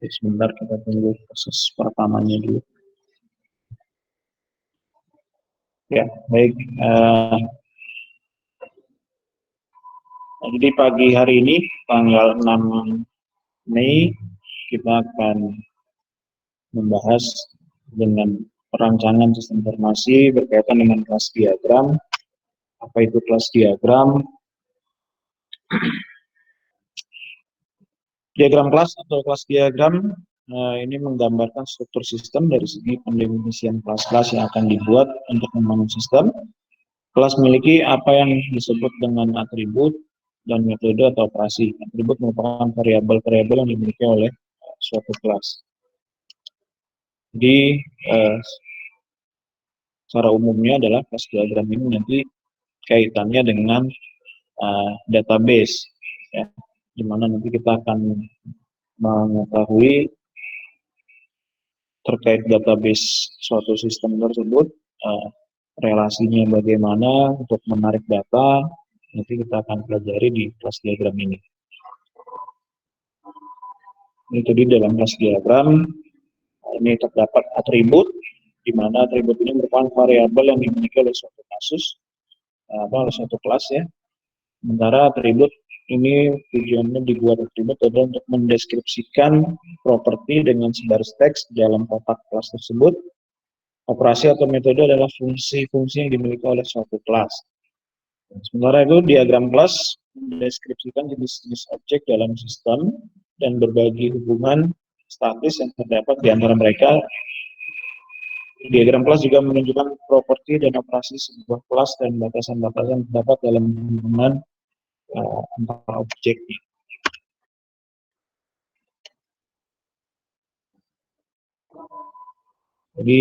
Sebentar kita tunggu proses pertamanya dulu. Ya, baik. Jadi pagi hari ini, tanggal 6 Mei, kita akan membahas dengan perancangan sistem informasi berkaitan dengan kelas diagram. Apa itu kelas diagram? Diagram kelas atau kelas diagram ini menggambarkan struktur sistem dari segi pendefinisian kelas-kelas yang akan dibuat untuk membangun sistem. Kelas memiliki apa yang disebut dengan atribut dan metode atau operasi. Atribut merupakan variabel-variabel yang dimiliki oleh suatu kelas. Jadi secara umumnya adalah kelas diagram ini nanti kaitannya dengan database, ya, di mana nanti kita akan mengetahui terkait database suatu sistem tersebut, relasinya bagaimana untuk menarik data, nanti kita akan pelajari di kelas diagram ini. Itu di dalam kelas diagram ini terdapat atribut, di mana atribut ini merupakan variabel yang dimiliki oleh suatu kasus, oleh suatu kelas ya. Sementara atribut ini tujuannya dibuat atribut adalah untuk mendeskripsikan properti dengan sebaris teks dalam kotak kelas tersebut. Operasi atau metode adalah fungsi-fungsi yang dimiliki oleh suatu kelas. Sementara itu diagram kelas mendeskripsikan jenis-jenis objek dalam sistem dan berbagi hubungan statis yang terdapat di antara mereka. Diagram kelas juga menunjukkan properti dan operasi sebuah kelas dan batasan-batasan terdapat dalam hubungan antara objeknya. Jadi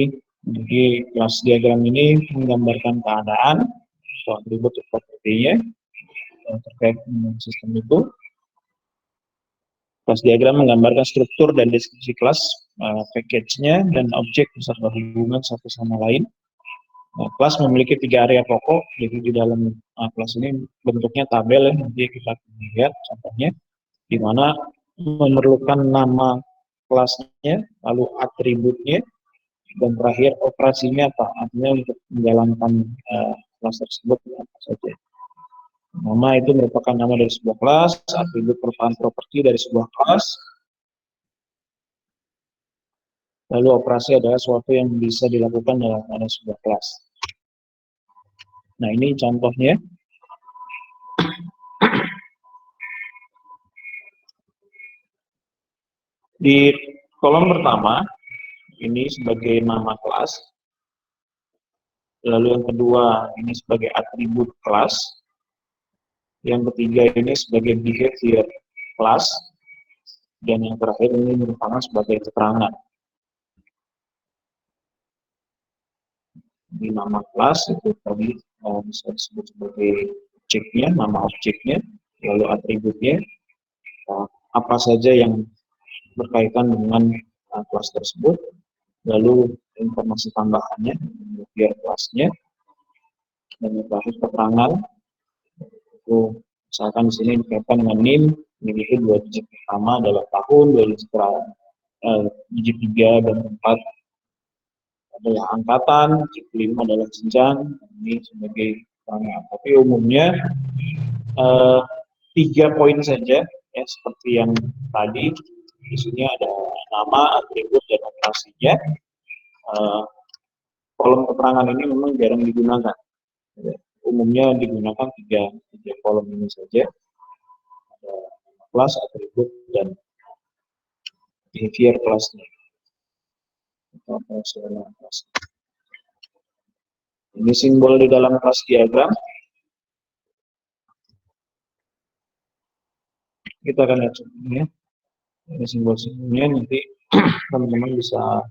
kelas diagram ini menggambarkan keadaan atau atribut propertinya terkait dengan sistem itu. Kelas diagram menggambarkan struktur dan deskripsi kelas, package-nya, dan objek beserta hubungan satu sama lain. Kelas memiliki 3 area pokok, jadi di dalam kelas ini bentuknya tabel ya, nanti kita lihat contohnya, di mana memerlukan nama kelasnya, lalu atributnya, dan terakhir operasinya apa, artinya untuk menjalankan kelas tersebut apa saja. Nama itu merupakan nama dari sebuah kelas, atribut merupakan properti dari sebuah kelas, lalu operasi adalah sesuatu yang bisa dilakukan dalam sebuah kelas. Nah, ini contohnya. Di kolom pertama, ini sebagai nama kelas, lalu yang kedua ini sebagai atribut kelas, yang ketiga ini sebagai behavior kelas, dan yang terakhir ini merupakan sebagai keterangan. Di nama kelas itu tadi bisa disebut sebagai objeknya, nama objeknya, lalu atributnya, apa saja yang berkaitan dengan kelas tersebut, lalu informasi tambahannya, behavior kelasnya, dan yang terakhir keterangan. Itu misalkan di sini dikaitkan dengan NIM, memiliki 2 digit pertama adalah tahun, 2 digit digit 3 dan 4 adalah angkatan, digit 5 adalah jenjang, ini sebagai keterangan. Tapi umumnya 3 poin saja, ya seperti yang tadi, di sini ada nama, atribut, dan operasinya. Kolom keterangan ini memang jarang digunakan. Umumnya digunakan 3 kolom ini saja. Ada kelas, atribut, dan behavior kelasnya. Ini simbol di dalam kelas diagram. Kita akan lihat contohnya. Ini simbol-simbolnya, nanti teman-teman bisa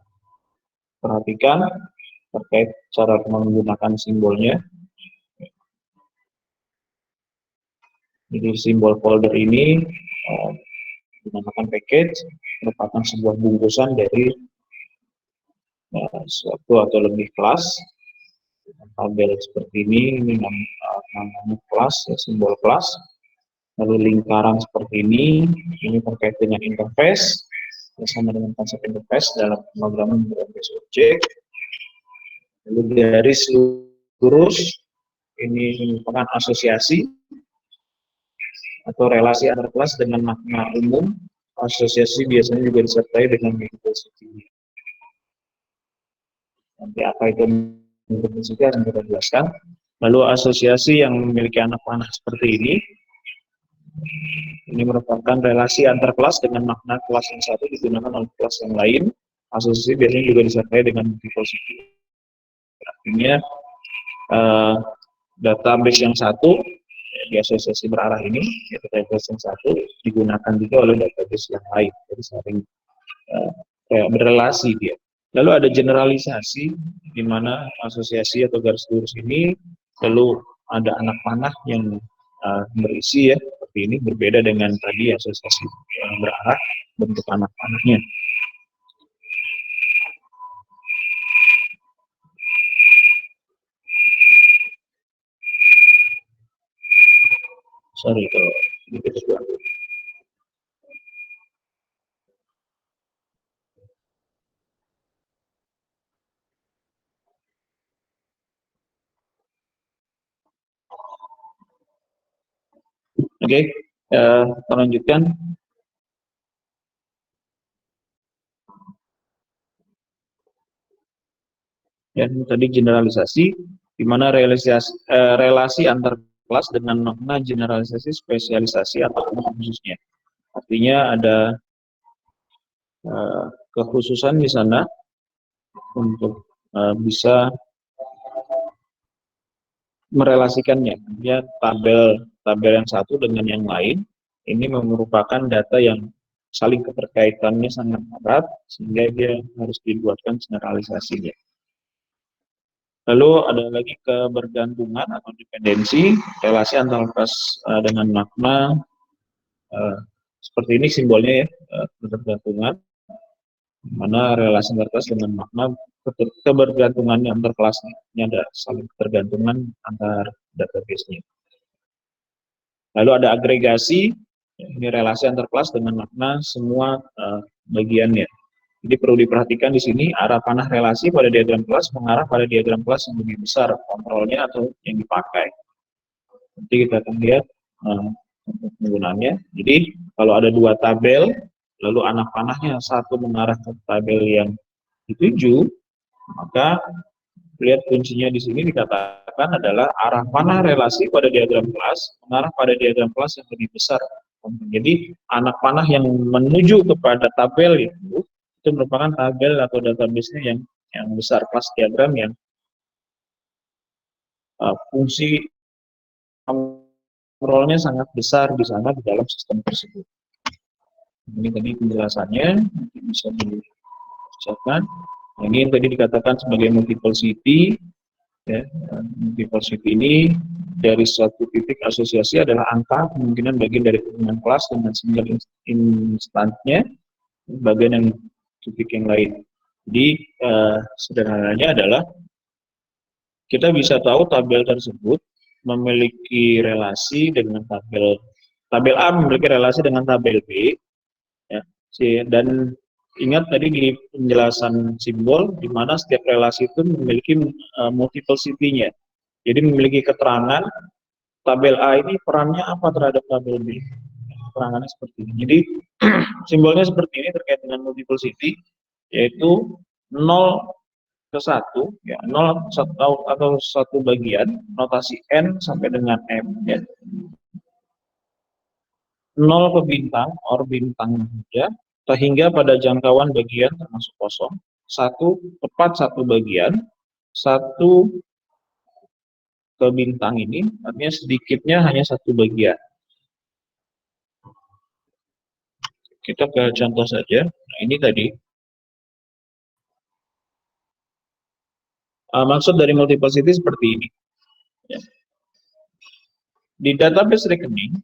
perhatikan terkait cara menggunakan simbolnya. Jadi simbol folder ini dinamakan package, merupakan sebuah bungkusan dari suatu atau lebih kelas. Tabel seperti ini namanya kelas, ya, simbol kelas. Lalu lingkaran seperti ini terkait dengan interface. sama dengan konsep enterprise dalam pemrograman berbasis objek. Lalu garis lurus ini merupakan asosiasi atau relasi antar kelas dengan makna umum. Asosiasi biasanya juga disertai dengan multiplicity. Nanti apa itu multiplicity akan kita jelaskan. Lalu asosiasi yang memiliki anak panah seperti ini merupakan relasi antar kelas dengan makna kelas yang satu digunakan oleh kelas yang lain. Asosiasi biasanya juga disertai dengan multiplicity. Artinya database yang satu di asosiasi berarah ini, yaitu database yang satu digunakan juga oleh database yang lain, jadi saling berrelasi dia. Lalu ada generalisasi, di mana asosiasi atau garis lurus ini lalu ada anak panah yang berisi ya seperti ini, berbeda dengan tadi asosiasi yang berarah bentuk anak panahnya. Sorry kalau sedikit terganggu. Oke, kita lanjutkan. Ya, tadi generalisasi, di mana relasi antar kelas dengan makna generalisasi, spesialisasi atau khususnya. Artinya ada kekhususan di sana untuk bisa merelasikannya. Ya, tabel yang satu dengan yang lain ini merupakan data yang saling keterkaitannya sangat erat sehingga dia harus dibuatkan generalisasinya. Lalu ada lagi kebergantungan atau dependensi, relasi antar kelas dengan makna seperti ini simbolnya ya, ketergantungan, mana relasi antar kelas dengan makna kebergantungannya antar kelasnya. Ini ada saling ketergantungan antar database-nya. Lalu ada agregasi, ini relasi antar kelas dengan makna semua bagiannya. Jadi perlu diperhatikan di sini arah panah relasi pada diagram kelas mengarah pada diagram kelas yang lebih besar kontrolnya atau yang dipakai. Nanti kita akan lihat penggunaannya. Jadi kalau ada dua tabel, lalu anak panahnya satu mengarah ke tabel yang dituju, maka lihat kuncinya di sini dikatakan adalah arah panah relasi pada diagram kelas mengarah pada diagram kelas yang lebih besar. Jadi anak panah yang menuju kepada tabel itu merupakan tabel atau database-nya yang besar, kelas diagram yang fungsi kontrolnya sangat besar di sana di dalam sistem tersebut. Ini tadi penjelasannya, nanti bisa dibacakan. Ini yang tadi dikatakan sebagai multiple city. Ya, multiple city ini dari suatu titik asosiasi adalah angka kemungkinan bagian dari hubungan kelas dengan single instantnya bagian yang titik yang lain. Jadi sederhananya adalah kita bisa tahu tabel tersebut memiliki relasi dengan tabel A memiliki relasi dengan tabel B, ya. Dan ingat tadi di penjelasan simbol di mana setiap relasi itu memiliki multiple city-nya. Jadi memiliki keterangan tabel A ini perannya apa terhadap tabel B. Keterangannya seperti ini. Jadi simbolnya seperti ini terkait dengan multiple city, yaitu 0 ke 1, ya, 0 atau satu bagian, notasi N sampai dengan M, ya. 0 ke bintang, or bintang saja, sehingga pada jangkauan bagian termasuk kosong, 1 tepat satu bagian, 1 ke bintang ini, artinya sedikitnya hanya satu bagian. Kita ke contoh saja. Nah, ini tadi. Maksud dari multiple city seperti ini. Ya. Di database rekening,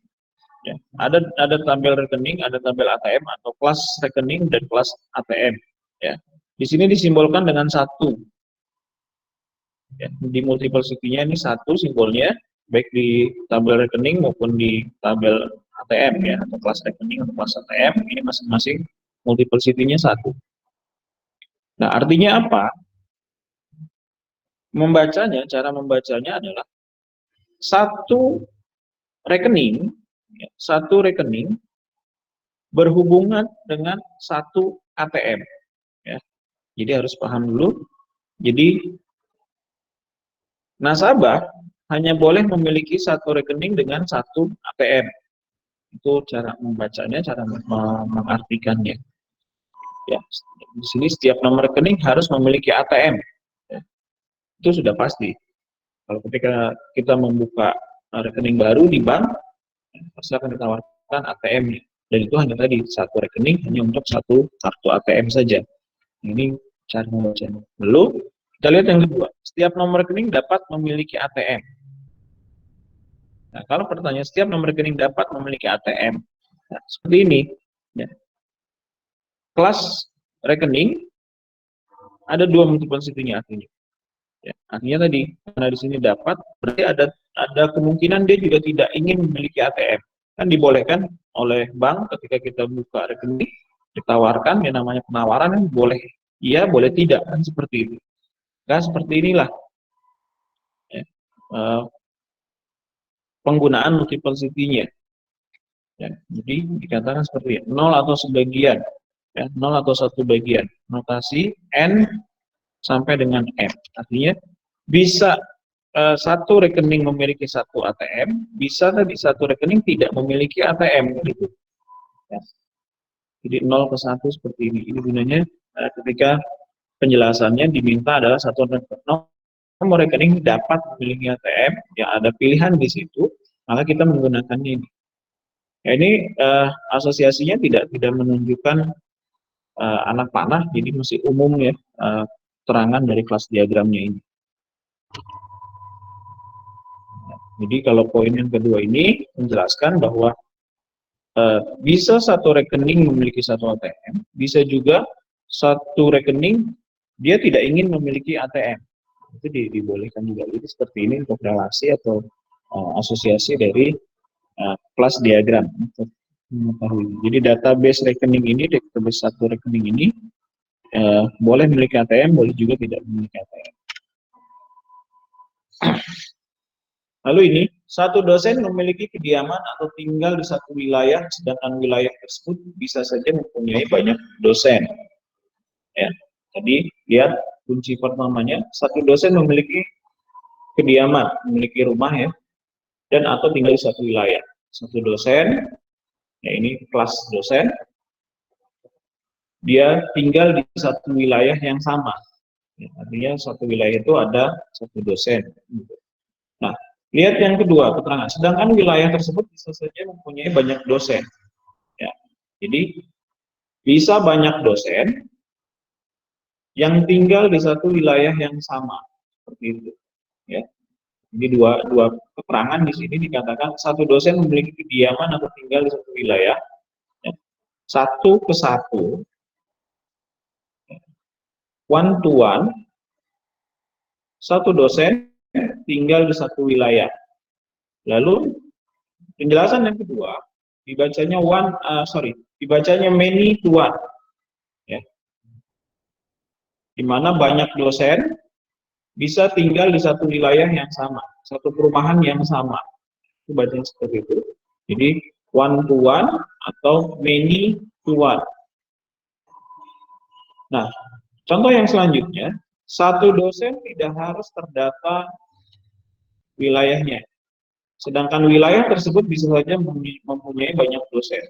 ya, ada tabel rekening, ada tabel ATM atau kelas rekening dan kelas ATM. Ya. Di sini disimbolkan dengan 1. Ya. Di multiple city-nya ini 1 simbolnya, baik di tabel rekening maupun di tabel ATM ya, atau kelas rekening atau kelas ATM, ini masing-masing multiplicity-nya 1. Nah, artinya apa? Cara membacanya adalah satu satu rekening berhubungan dengan satu ATM. Ya. Jadi harus paham dulu. Jadi nasabah hanya boleh memiliki satu rekening dengan satu ATM. Itu cara membacanya, cara mengartikannya. Ya, di sini setiap nomor rekening harus memiliki ATM. Ya, itu sudah pasti. Kalau ketika kita membuka rekening baru di bank, pasti akan ditawarkan ATM-nya. Dan itu hanya tadi satu rekening hanya untuk satu kartu ATM saja. Ini cara membacanya. Lalu kita lihat yang kedua, setiap nomor rekening dapat memiliki ATM. Nah, kalau pertanyaan setiap nomor rekening dapat memiliki ATM, nah, seperti ini. Ya. Kelas rekening ada dua multiplicity-nya artinya. Ya, artinya tadi karena di sini dapat, berarti ada kemungkinan dia juga tidak ingin memiliki ATM. Kan dibolehkan oleh bank ketika kita buka rekening, ditawarkan yang namanya penawaran kan boleh iya, boleh tidak, kan seperti itu. Kan seperti inilah ya, penggunaan multiplicity-nya. Ya, jadi dikatakan seperti 0 atau sebagian, ya, 0 atau satu bagian. Notasi N sampai dengan M. Artinya bisa satu rekening memiliki satu ATM, bisa tadi satu rekening tidak memiliki ATM gitu. Ya. Jadi 0 ke 1 seperti ini. Ini gunanya ketika penjelasannya diminta adalah satu nomor rekening dapat memiliki ATM, ya ada pilihan di situ, maka kita menggunakannya ini. Ya, ini asosiasinya tidak menunjukkan anak panah, jadi masih umum ya terangan dari kelas diagramnya ini. Jadi kalau poin yang kedua ini menjelaskan bahwa bisa satu rekening memiliki satu ATM, bisa juga satu rekening dia tidak ingin memiliki ATM. Itu dibolehkan juga. Jadi seperti ini untuk relasi atau asosiasi dari kelas diagram. Jadi database rekening ini, database satu rekening ini boleh memiliki ATM, boleh juga tidak memiliki ATM. Lalu ini, satu dosen memiliki kediaman atau tinggal di satu wilayah, sedangkan wilayah tersebut bisa saja mempunyai banyak dosen. Ya, jadi lihat kunci pertamanya, satu dosen memiliki kediaman, memiliki rumah ya, dan atau tinggal di satu wilayah. Satu dosen, ya ini kelas dosen, dia tinggal di satu wilayah yang sama. Ya, artinya satu wilayah itu ada satu dosen. Nah, lihat yang kedua, keterangan. Sedangkan wilayah tersebut bisa saja mempunyai banyak dosen. Ya, jadi bisa banyak dosen yang tinggal di satu wilayah yang sama, seperti itu. Ya, jadi dua keterangan di sini dikatakan satu dosen memiliki kediaman atau tinggal di satu wilayah, ya, satu ke satu, one to one, satu dosen tinggal di satu wilayah. Lalu penjelasan yang kedua dibacanya dibacanya many to one, ya, di mana banyak dosen bisa tinggal di satu wilayah yang sama, satu perumahan yang sama. Itu bacanya seperti itu. Jadi one to one atau many to one. Nah, contoh yang selanjutnya, satu dosen tidak harus terdata wilayahnya. Sedangkan wilayah tersebut bisa saja mempunyai banyak dosen.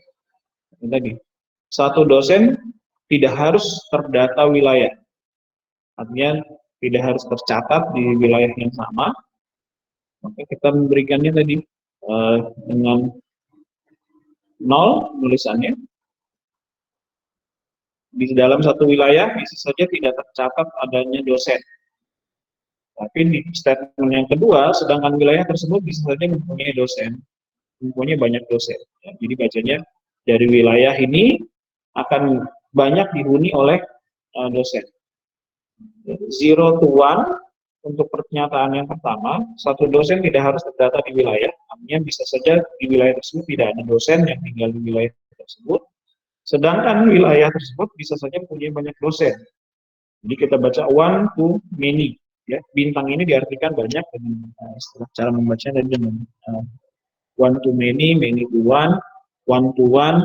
Tadi, satu dosen tidak harus terdata wilayah. Artinya tidak harus tercatat di wilayah yang sama. Maka kita memberikannya tadi dengan 0 tulisannya. Di dalam satu wilayah bisa saja tidak tercatat adanya dosen. Tapi di statement yang kedua, sedangkan wilayah tersebut bisa saja mempunyai dosen, mempunyai banyak dosen. Ya, jadi bacanya dari wilayah ini akan banyak dihuni oleh dosen. 0 to 1 untuk pernyataan yang pertama, satu dosen tidak harus terdata di wilayah, artinya bisa saja di wilayah tersebut tidak ada dosen yang tinggal di wilayah tersebut. Sedangkan wilayah tersebut bisa saja punya banyak dosen. Jadi kita baca one to many. Ya, bintang ini diartikan banyak dengan istilah cara membacanya dengan one to many, many to one to one,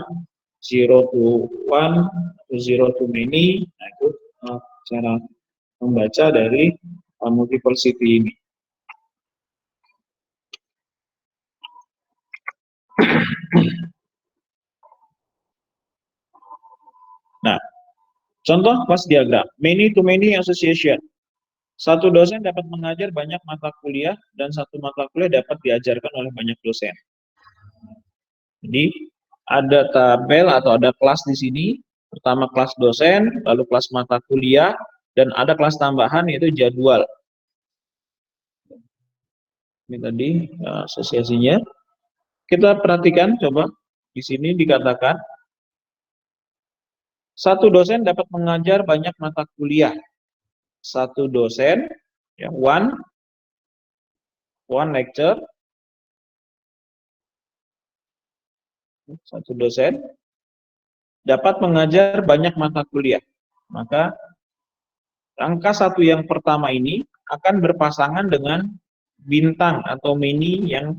zero to one, zero to many. Nah, itu cara membaca dari multiplicity ini. Nah, contoh kelas diagram, many to many association. Satu dosen dapat mengajar banyak mata kuliah dan satu mata kuliah dapat diajarkan oleh banyak dosen. Jadi ada tabel atau ada kelas di sini. Pertama kelas dosen, lalu kelas mata kuliah, dan ada kelas tambahan yaitu jadwal. Ini tadi asosiasinya. Kita perhatikan coba di sini dikatakan satu dosen dapat mengajar banyak mata kuliah. Satu dosen, ya, one lecture, satu dosen dapat mengajar banyak mata kuliah. Maka angka satu yang pertama ini akan berpasangan dengan bintang atau many yang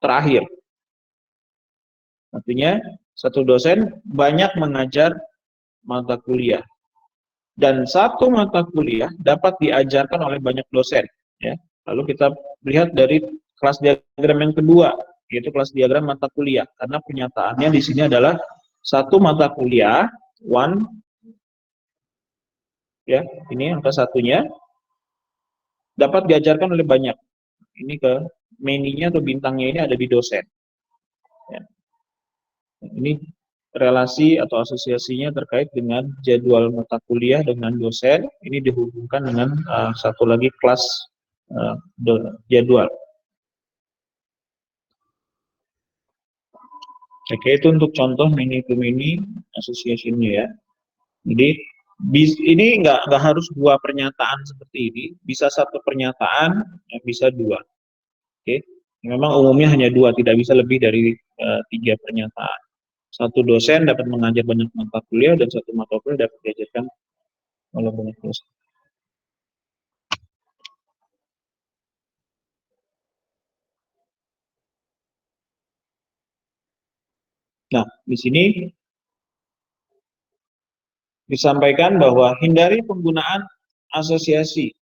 terakhir. Artinya satu dosen banyak mengajar mata kuliah. Dan satu mata kuliah dapat diajarkan oleh banyak dosen. Ya. Lalu kita lihat dari kelas diagram yang kedua, yaitu kelas diagram mata kuliah. Karena pernyataannya di sini adalah satu mata kuliah, one, ya, ini angka satunya, dapat diajarkan oleh banyak. Ini ke many-nya atau bintangnya ini ada di dosen. Ya. Ini relasi atau asosiasinya terkait dengan jadwal mata kuliah dengan dosen. Ini dihubungkan dengan satu lagi kelas jadwal. Oke, itu untuk contoh many to many association-nya ya. Jadi ini nggak harus dua pernyataan seperti ini, bisa satu pernyataan, bisa dua. Oke, memang umumnya hanya dua, tidak bisa lebih dari tiga pernyataan. Satu dosen dapat mengajar banyak mata kuliah dan satu mata kuliah dapat diajarkan oleh banyak dosen. Nah, di sini disampaikan bahwa hindari penggunaan asosiasi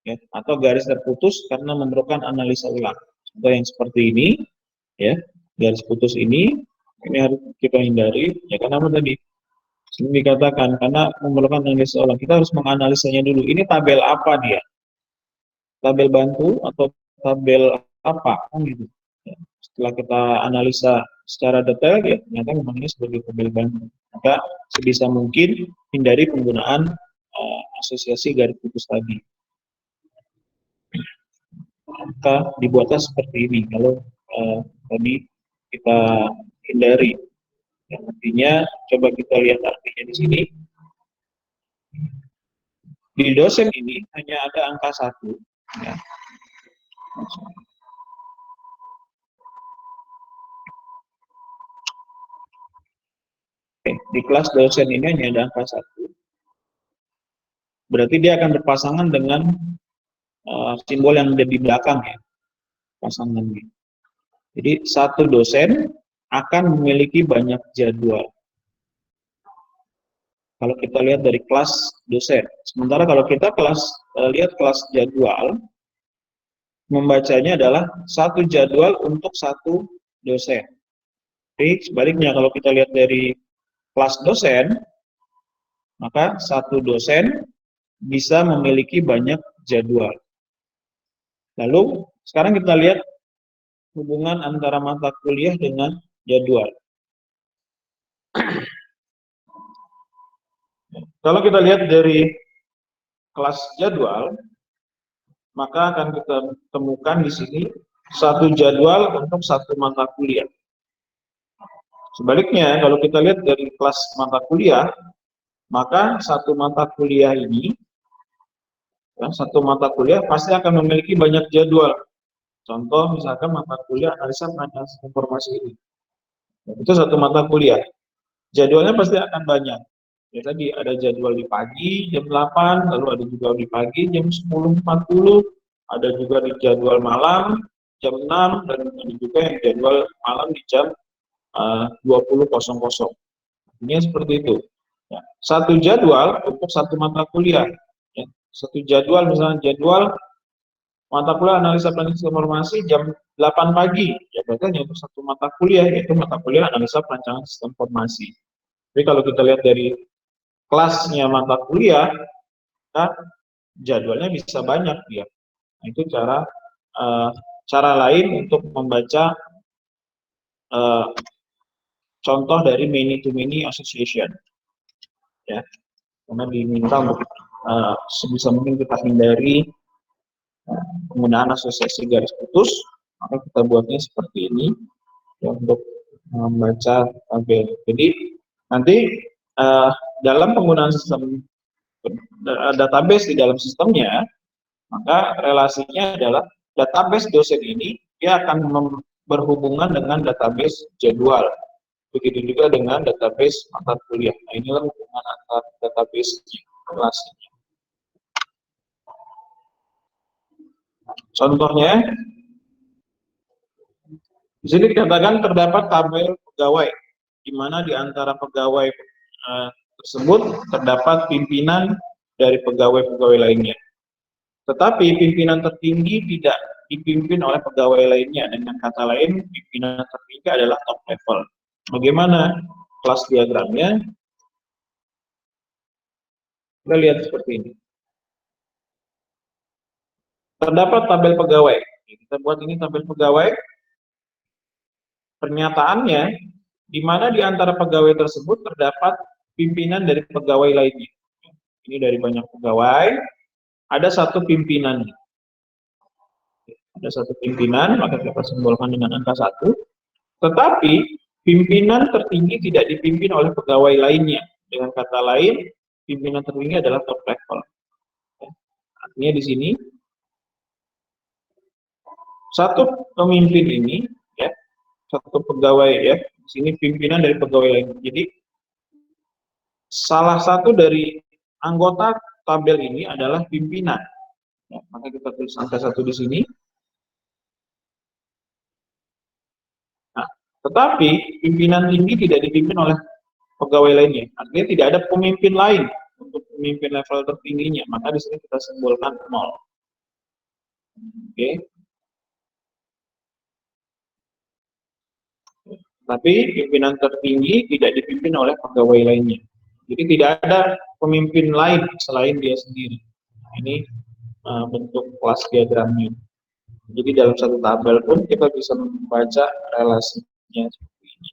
ya, atau garis terputus karena memerlukan analisa ulang. Contoh yang seperti ini, ya, garis putus ini harus kita hindari. Ya, karena apa tadi? Sini dikatakan karena memerlukan analisa ulang. Kita harus menganalisanya dulu. Ini tabel apa dia? Tabel bantu atau tabel apa? Kan gitu. Ya, setelah kita analisa secara detail, ya ternyata memang ini sebagai tabel bantu. Maka sebisa mungkin hindari penggunaan asosiasi garis putus tadi. Maka dibuatlah seperti ini. Kalau tadi kita hindari, yang artinya coba kita lihat artinya di sini. Di dosen ini hanya ada angka 1. Ya. Oke, di kelas dosen ini hanya ada angka 1. Berarti dia akan berpasangan dengan simbol yang ada di belakang ya, pasangannya. Jadi satu dosen akan memiliki banyak jadwal. Kalau kita lihat dari kelas dosen. Sementara kalau kita lihat kelas jadwal, membacanya adalah satu jadwal untuk satu dosen. Jadi sebaliknya kalau kita lihat dari kelas dosen, maka satu dosen bisa memiliki banyak jadwal. Lalu sekarang kita lihat hubungan antara mata kuliah dengan jadwal. Kalau kita lihat dari kelas jadwal, maka akan kita temukan di sini satu jadwal untuk satu mata kuliah. Sebaliknya, kalau kita lihat dari kelas mata kuliah, maka satu mata kuliah ini, satu mata kuliah pasti akan memiliki banyak jadwal. Contoh misalkan mata kuliah analisa informasi ini. Itu satu mata kuliah. Jadwalnya pasti akan banyak. Ya tadi ada jadwal di pagi jam 8, lalu ada juga di pagi jam 10.40, ada juga di jadwal malam jam 6, dan ada juga yang jadwal malam di jam 20.00. Ini seperti itu. Ya, satu jadwal untuk satu mata kuliah. Ya, satu jadwal, misalnya jadwal mata kuliah analisa planning informasi jam 8 pagi, ya berarti hanya untuk satu mata kuliah, yaitu mata kuliah analisa perancangan sistem informasi. Tapi kalau kita lihat dari kelasnya mata kuliah, kan jadwalnya bisa banyak dia. Nah, itu cara lain untuk membaca contoh dari many to many association, ya, karena diminta untuk sebisa mungkin kita hindari penggunaan asosiasi garis putus, maka kita buatnya seperti ini, ya, untuk membaca tabel. Jadi nanti dalam penggunaan sistem database di dalam sistemnya, maka relasinya adalah database dosen ini dia akan berhubungan dengan database jadwal. Begitu juga dengan database mata kuliah. Nah, inilah hubungan antar database relasinya. Contohnya, di sini dikatakan terdapat tabel pegawai, di mana di antara pegawai tersebut terdapat pimpinan dari pegawai-pegawai lainnya. Tetapi pimpinan tertinggi tidak dipimpin oleh pegawai lainnya. Dengan kata lain, pimpinan tertinggi adalah top level. Bagaimana kelas diagramnya? Kita lihat seperti ini. Terdapat tabel pegawai. Kita buat ini tabel pegawai. Pernyataannya, di mana di antara pegawai tersebut terdapat pimpinan dari pegawai lainnya. Ini dari banyak pegawai, ada satu pimpinan. Ada satu pimpinan, maka kita simbolkan dengan angka 1. Tetapi pimpinan tertinggi tidak dipimpin oleh pegawai lainnya. Dengan kata lain, pimpinan tertinggi adalah top level. Artinya di sini satu pemimpin ini, ya, satu pegawai, ya, di sini pimpinan dari pegawai lain. Jadi salah satu dari anggota tabel ini adalah pimpinan. Ya, maka kita tulis angka 1 di sini. Nah, tetapi pimpinan tinggi tidak dipimpin oleh pegawai lainnya. Artinya tidak ada pemimpin lain untuk pemimpin level tertingginya. Maka di sini kita simbolkan 0. Oke. Tapi pimpinan tertinggi tidak dipimpin oleh pegawai lainnya. Jadi tidak ada pemimpin lain selain dia sendiri. Nah, ini bentuk kelas diagramnya. Jadi dalam satu tabel pun kita bisa membaca relasinya seperti ini.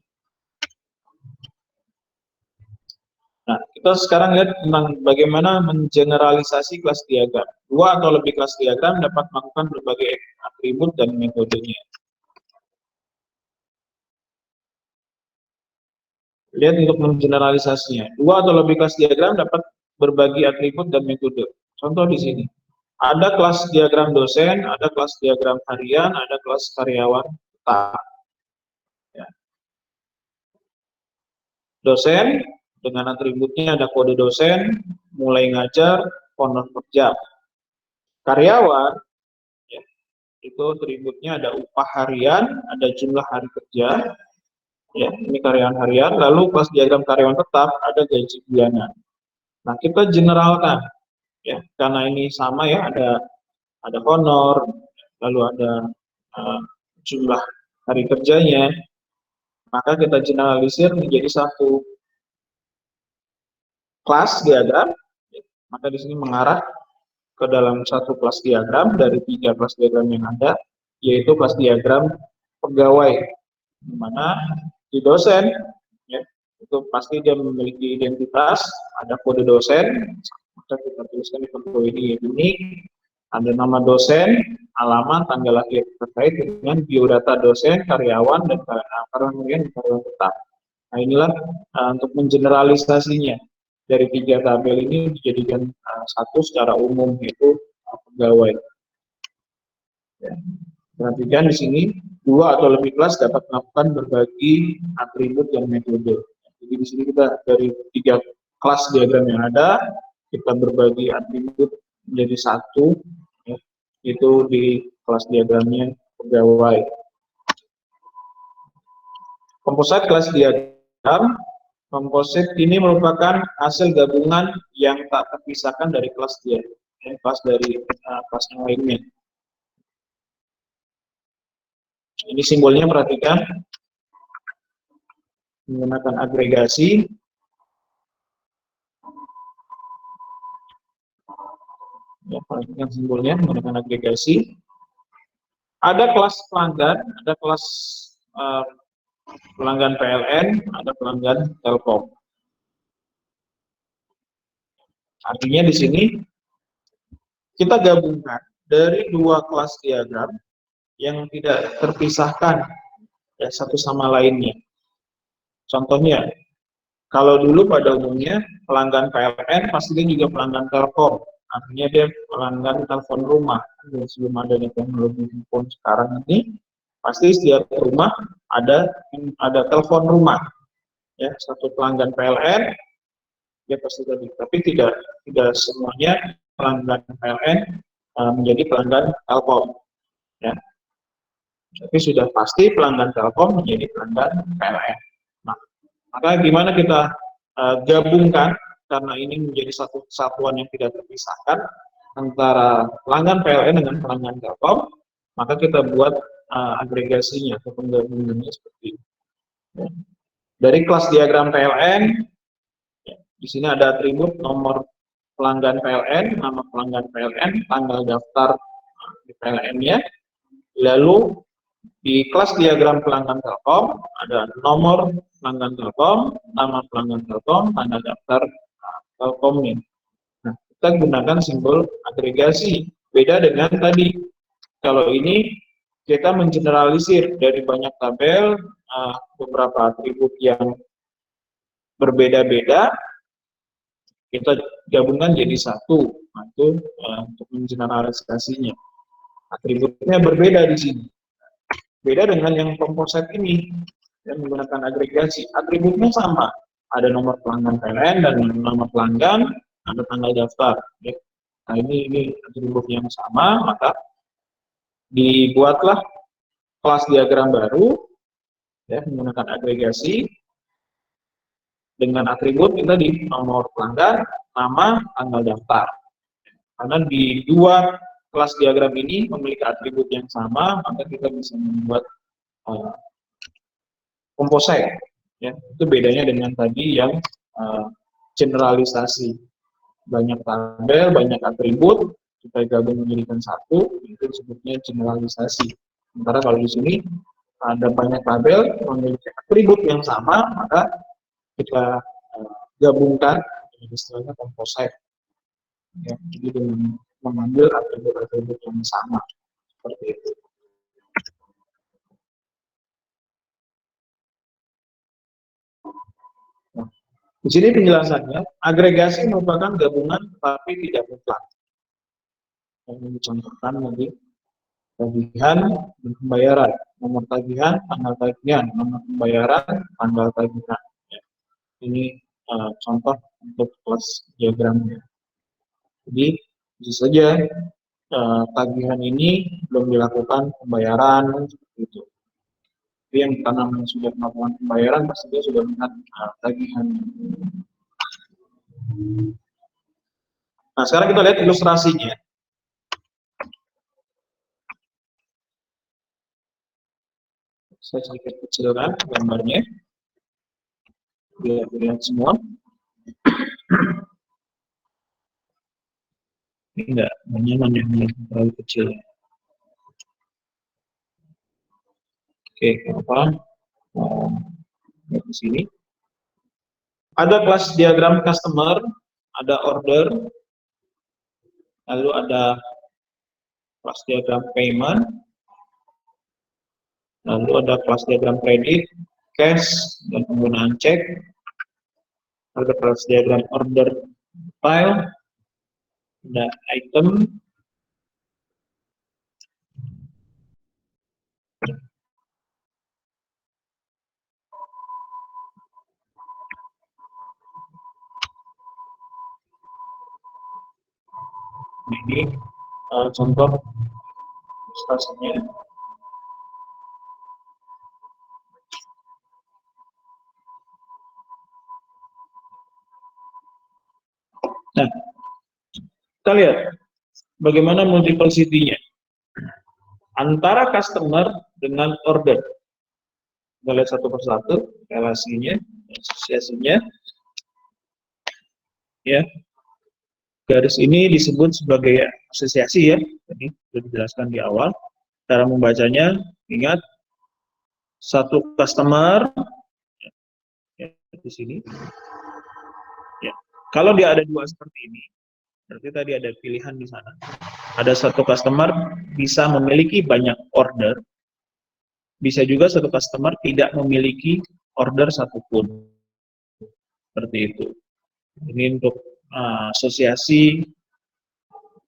Nah, kita sekarang lihat tentang bagaimana mengeneralisasi kelas diagram. Dua atau lebih kelas diagram dapat melakukan berbagai atribut dan metodenya. Lihat untuk mengeneralisasinya. Dua atau lebih kelas diagram dapat berbagi atribut dan metode. Contoh di sini. Ada kelas diagram dosen, ada kelas diagram harian, ada kelas karyawan tetap. Ya. Dosen dengan atributnya ada kode dosen, mulai ngajar, honor per jam. Karyawan, ya, itu atributnya ada upah harian, ada jumlah hari kerja, ya, ini karyawan harian. Lalu kelas diagram karyawan tetap ada gaji bulanan. Nah, kita generalkan, ya, karena ini sama, ya, ada honor, lalu ada jumlah hari kerjanya, maka kita generalisir menjadi satu kelas diagram. Maka di sini mengarah ke dalam satu kelas diagram dari 3 kelas diagram yang ada, yaitu kelas diagram pegawai, di mana di dosen, ya, itu pasti dia memiliki identitas, ada kode dosen, maka kita tuliskan di foto ini unik, ada nama dosen, alamat, tanggal lahir terkait dengan biodata dosen, karyawan, dan karyawan tetap. Nah, inilah untuk mengeneralisasinya dari 3 tabel ini dijadikan satu secara umum, yaitu pegawai. Ya. Perhatikan di sini, 2 atau lebih kelas dapat melakukan berbagi atribut dan metode. Jadi di sini kita dari 3 kelas diagram yang ada, kita berbagi atribut menjadi satu, ya, itu di kelas diagramnya pegawai. Komposit kelas diagram. Komposit ini merupakan hasil gabungan yang tak terpisahkan dari kelas dia, kelas dari kelas yang lainnya. Ini simbolnya perhatikan, menggunakan agregasi. Ya, perhatikan simbolnya menggunakan agregasi. Ada kelas pelanggan, ada kelas pelanggan PLN, ada pelanggan Telkom. Artinya di sini kita gabungkan dari 2 kelas diagram yang tidak terpisahkan, ya, satu sama lainnya. Contohnya, kalau dulu pada umumnya pelanggan PLN pasti dia juga pelanggan Telkom, artinya dia pelanggan telepon rumah. Sebelum adanya teknologi handphone sekarang ini, pasti setiap rumah ada telepon rumah, ya, satu pelanggan PLN dia pasti tadi. Tapi tidak semuanya pelanggan PLN menjadi pelanggan Telkom, ya. Tapi sudah pasti pelanggan Telkom menjadi pelanggan PLN. Nah, maka gimana kita gabungkan, karena ini menjadi satu kesatuan yang tidak terpisahkan antara pelanggan PLN dengan pelanggan Telkom, maka kita buat agregasinya atau penggabungannya seperti ini. Ya. Dari kelas diagram PLN, ya, di sini ada atribut nomor pelanggan PLN, nama pelanggan PLN, tanggal daftar di PLN-nya. Lalu di kelas diagram pelanggan Telkom ada nomor pelanggan Telkom, nama pelanggan Telkom, tanda daftar Telkomnya. Nah, kita gunakan simbol agregasi. Beda dengan tadi. Kalau ini kita mengeneralisir dari banyak tabel beberapa atribut yang berbeda-beda, kita gabungkan jadi satu. Nah, itu untuk mengeneralisasinya. Atributnya berbeda di sini. Beda dengan yang komposit ini yang menggunakan agregasi. Atributnya sama. Ada nomor pelanggan PLN dan nama pelanggan, ada tanggal daftar. Ya. Nah, ini atribut yang sama, maka dibuatlah kelas diagram baru, ya, menggunakan agregasi dengan atribut kita di nomor pelanggan, nama, tanggal daftar. Karena di 2 kelas diagram ini memiliki atribut yang sama, maka kita bisa membuat komposit. Ya, itu bedanya dengan tadi yang generalisasi. Banyak tabel, banyak atribut, kita gabung menjadikan satu, itu disebutnya generalisasi. Sementara kalau di sini ada banyak tabel memiliki atribut yang sama, maka kita gabungkan dengan istilahnya komposit. Ya, jadi dengan mengambil atribut-atribut yang sama seperti itu. Nah, di sini penjelasannya, agregasi merupakan gabungan tetapi tidak mutlak. Yang dicontohkan nanti tagihan dan pembayaran, nomor tagihan, tanggal tagihan, nomor pembayaran, tanggal tagihan. Ya. Ini contoh untuk kelas diagramnya. Jadi bisa saja tagihan ini belum dilakukan pembayaran seperti itu. Tapi yang karena sudah melakukan pembayaran pasti dia sudah melihat tagihan. Nah, sekarang kita lihat ilustrasinya. Saya sedikit kecilkan gambarnya biar dilihat semua. Ini enggak nyaman ya, terlalu kecil. Oke, apa? Di sini ada kelas diagram customer, ada order, lalu ada kelas diagram payment, lalu ada kelas diagram kredit, cash, dan penggunaan cek, ada kelas diagram order file, ada item, Ini contoh ilustrasinya. Nah, kita lihat bagaimana multiple city-nya antara customer dengan order. Kita lihat satu persatu relasinya, asosiasinya. Ya, garis ini disebut sebagai asosiasi ya. Tadi sudah dijelaskan di awal. Cara membacanya, ingat satu customer ya, di sini. Ya. Kalau dia ada dua seperti ini, berarti tadi ada pilihan di sana. Ada satu customer bisa memiliki banyak order, bisa juga satu customer tidak memiliki order satupun. Seperti itu. Ini untuk asosiasi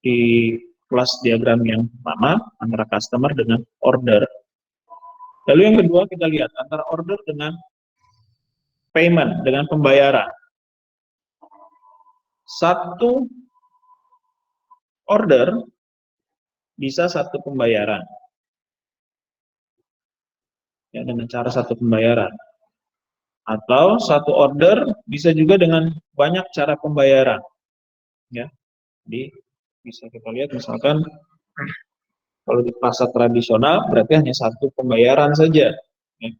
di kelas diagram yang pertama antara customer dengan order. Lalu yang kedua kita lihat antara order dengan payment, dengan pembayaran. Satu order bisa satu pembayaran. Ya, dengan cara satu pembayaran. Atau satu order bisa juga dengan banyak cara pembayaran. Ya. Jadi bisa kita lihat misalkan kalau di pasar tradisional berarti hanya satu pembayaran saja. Ya.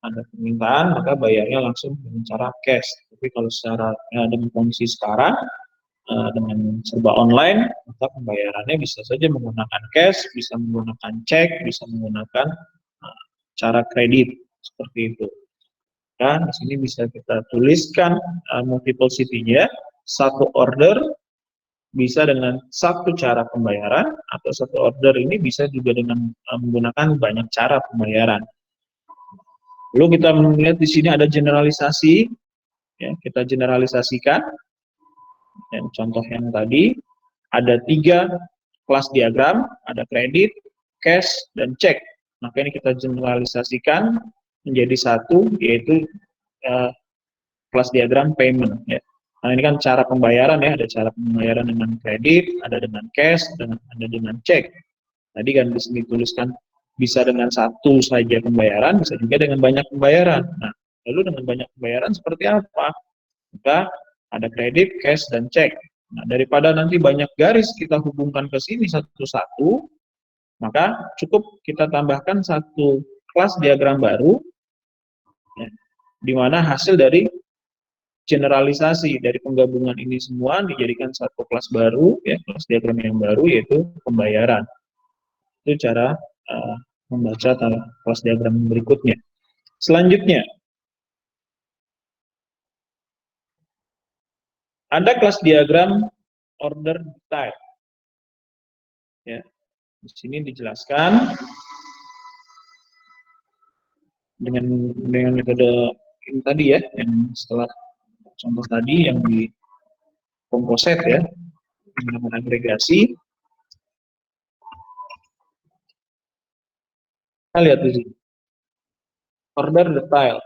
Ada permintaan maka bayarnya langsung dengan cara cash. Tapi kalau secara dengan kondisi sekarang dengan serba online maka pembayarannya bisa saja menggunakan cash, bisa menggunakan cek, bisa menggunakan cara kredit seperti itu. Dan di sini bisa kita tuliskan multiple city-nya. Satu order bisa dengan satu cara pembayaran atau satu order ini bisa juga dengan menggunakan banyak cara pembayaran. Lalu kita melihat di sini ada generalisasi, ya, kita generalisasikan. Dan contoh yang tadi ada 3 kelas diagram, ada kredit, cash, dan cek. Maka ini kita generalisasikan menjadi satu, yaitu kelas diagram payment. Ya. Nah ini kan cara pembayaran ya, ada cara pembayaran dengan kredit, ada dengan cash, ada dengan cek. Tadi kan di sini tuliskan bisa dengan satu saja pembayaran, bisa juga dengan banyak pembayaran. Nah, lalu dengan banyak pembayaran seperti apa? Maka ada kredit, cash, dan cek. Nah, daripada nanti banyak garis kita hubungkan ke sini satu-satu, maka cukup kita tambahkan satu kelas diagram baru, ya, di mana hasil dari generalisasi dari penggabungan ini semua dijadikan satu kelas baru, ya, kelas diagram yang baru yaitu pembayaran. Itu cara membaca kelas diagram berikutnya. Selanjutnya, ada kelas diagram order type. Ya, di sini dijelaskan dengan metode ini tadi ya, yang setelah contoh tadi yang di komposit ya, menggunakan agregasi. Kita lihat di sini. Order detail.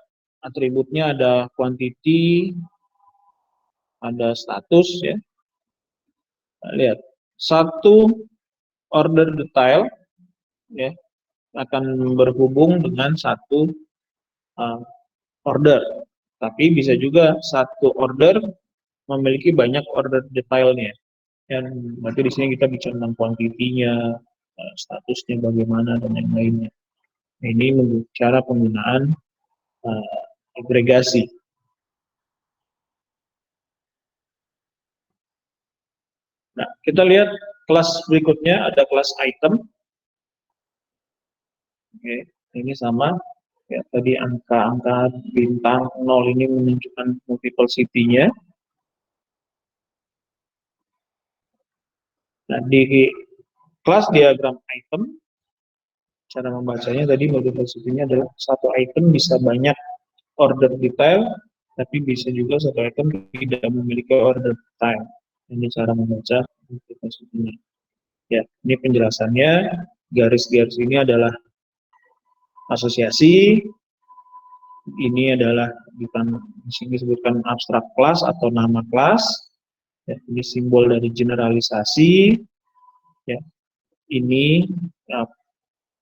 Atributnya ada quantity, ada status ya. Kita lihat. Satu order detail ya akan berhubung dengan satu order. Tapi bisa juga satu order memiliki banyak order detailnya. Dan berarti di sini kita bicara tentang kuantitinya, statusnya bagaimana dan yang lainnya. Ini cara penggunaan agregasi. Nah, kita lihat kelas berikutnya ada kelas item. Oke, ini sama. Ya, tadi angka-angka bintang 0 ini menunjukkan multiple city-nya. Nah, di kelas diagram item, cara membacanya tadi multiple city-nya adalah satu item bisa banyak order detail, tapi bisa juga satu item tidak memiliki order detail. Ini cara membaca multiple city-nya. Ya, ini penjelasannya. Garis-garis ini adalah asosiasi. Ini adalah bukan di sini disebutkan abstrak kelas atau nama kelas. Ya, ini simbol dari generalisasi. Ya, ini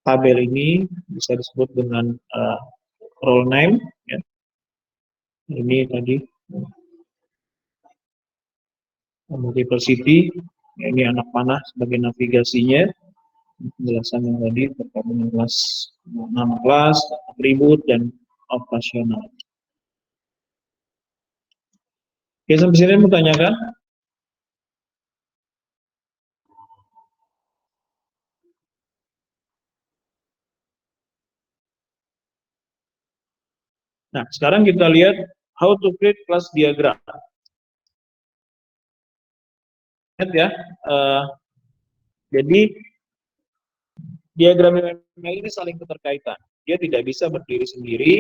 tabel ini bisa disebut dengan role name. Ya. Ini tadi multiple city. Ya, ini anak panah sebagai navigasinya. Penjelasan yang tadi terkait dengan kelas, nama kelas, atribut, dan operasional. Oke, sampai sini mau tanyakan? Nah, sekarang kita lihat how to create class diagram. Lihat ya, jadi diagram ML ini saling keterkaitan. Dia tidak bisa berdiri sendiri,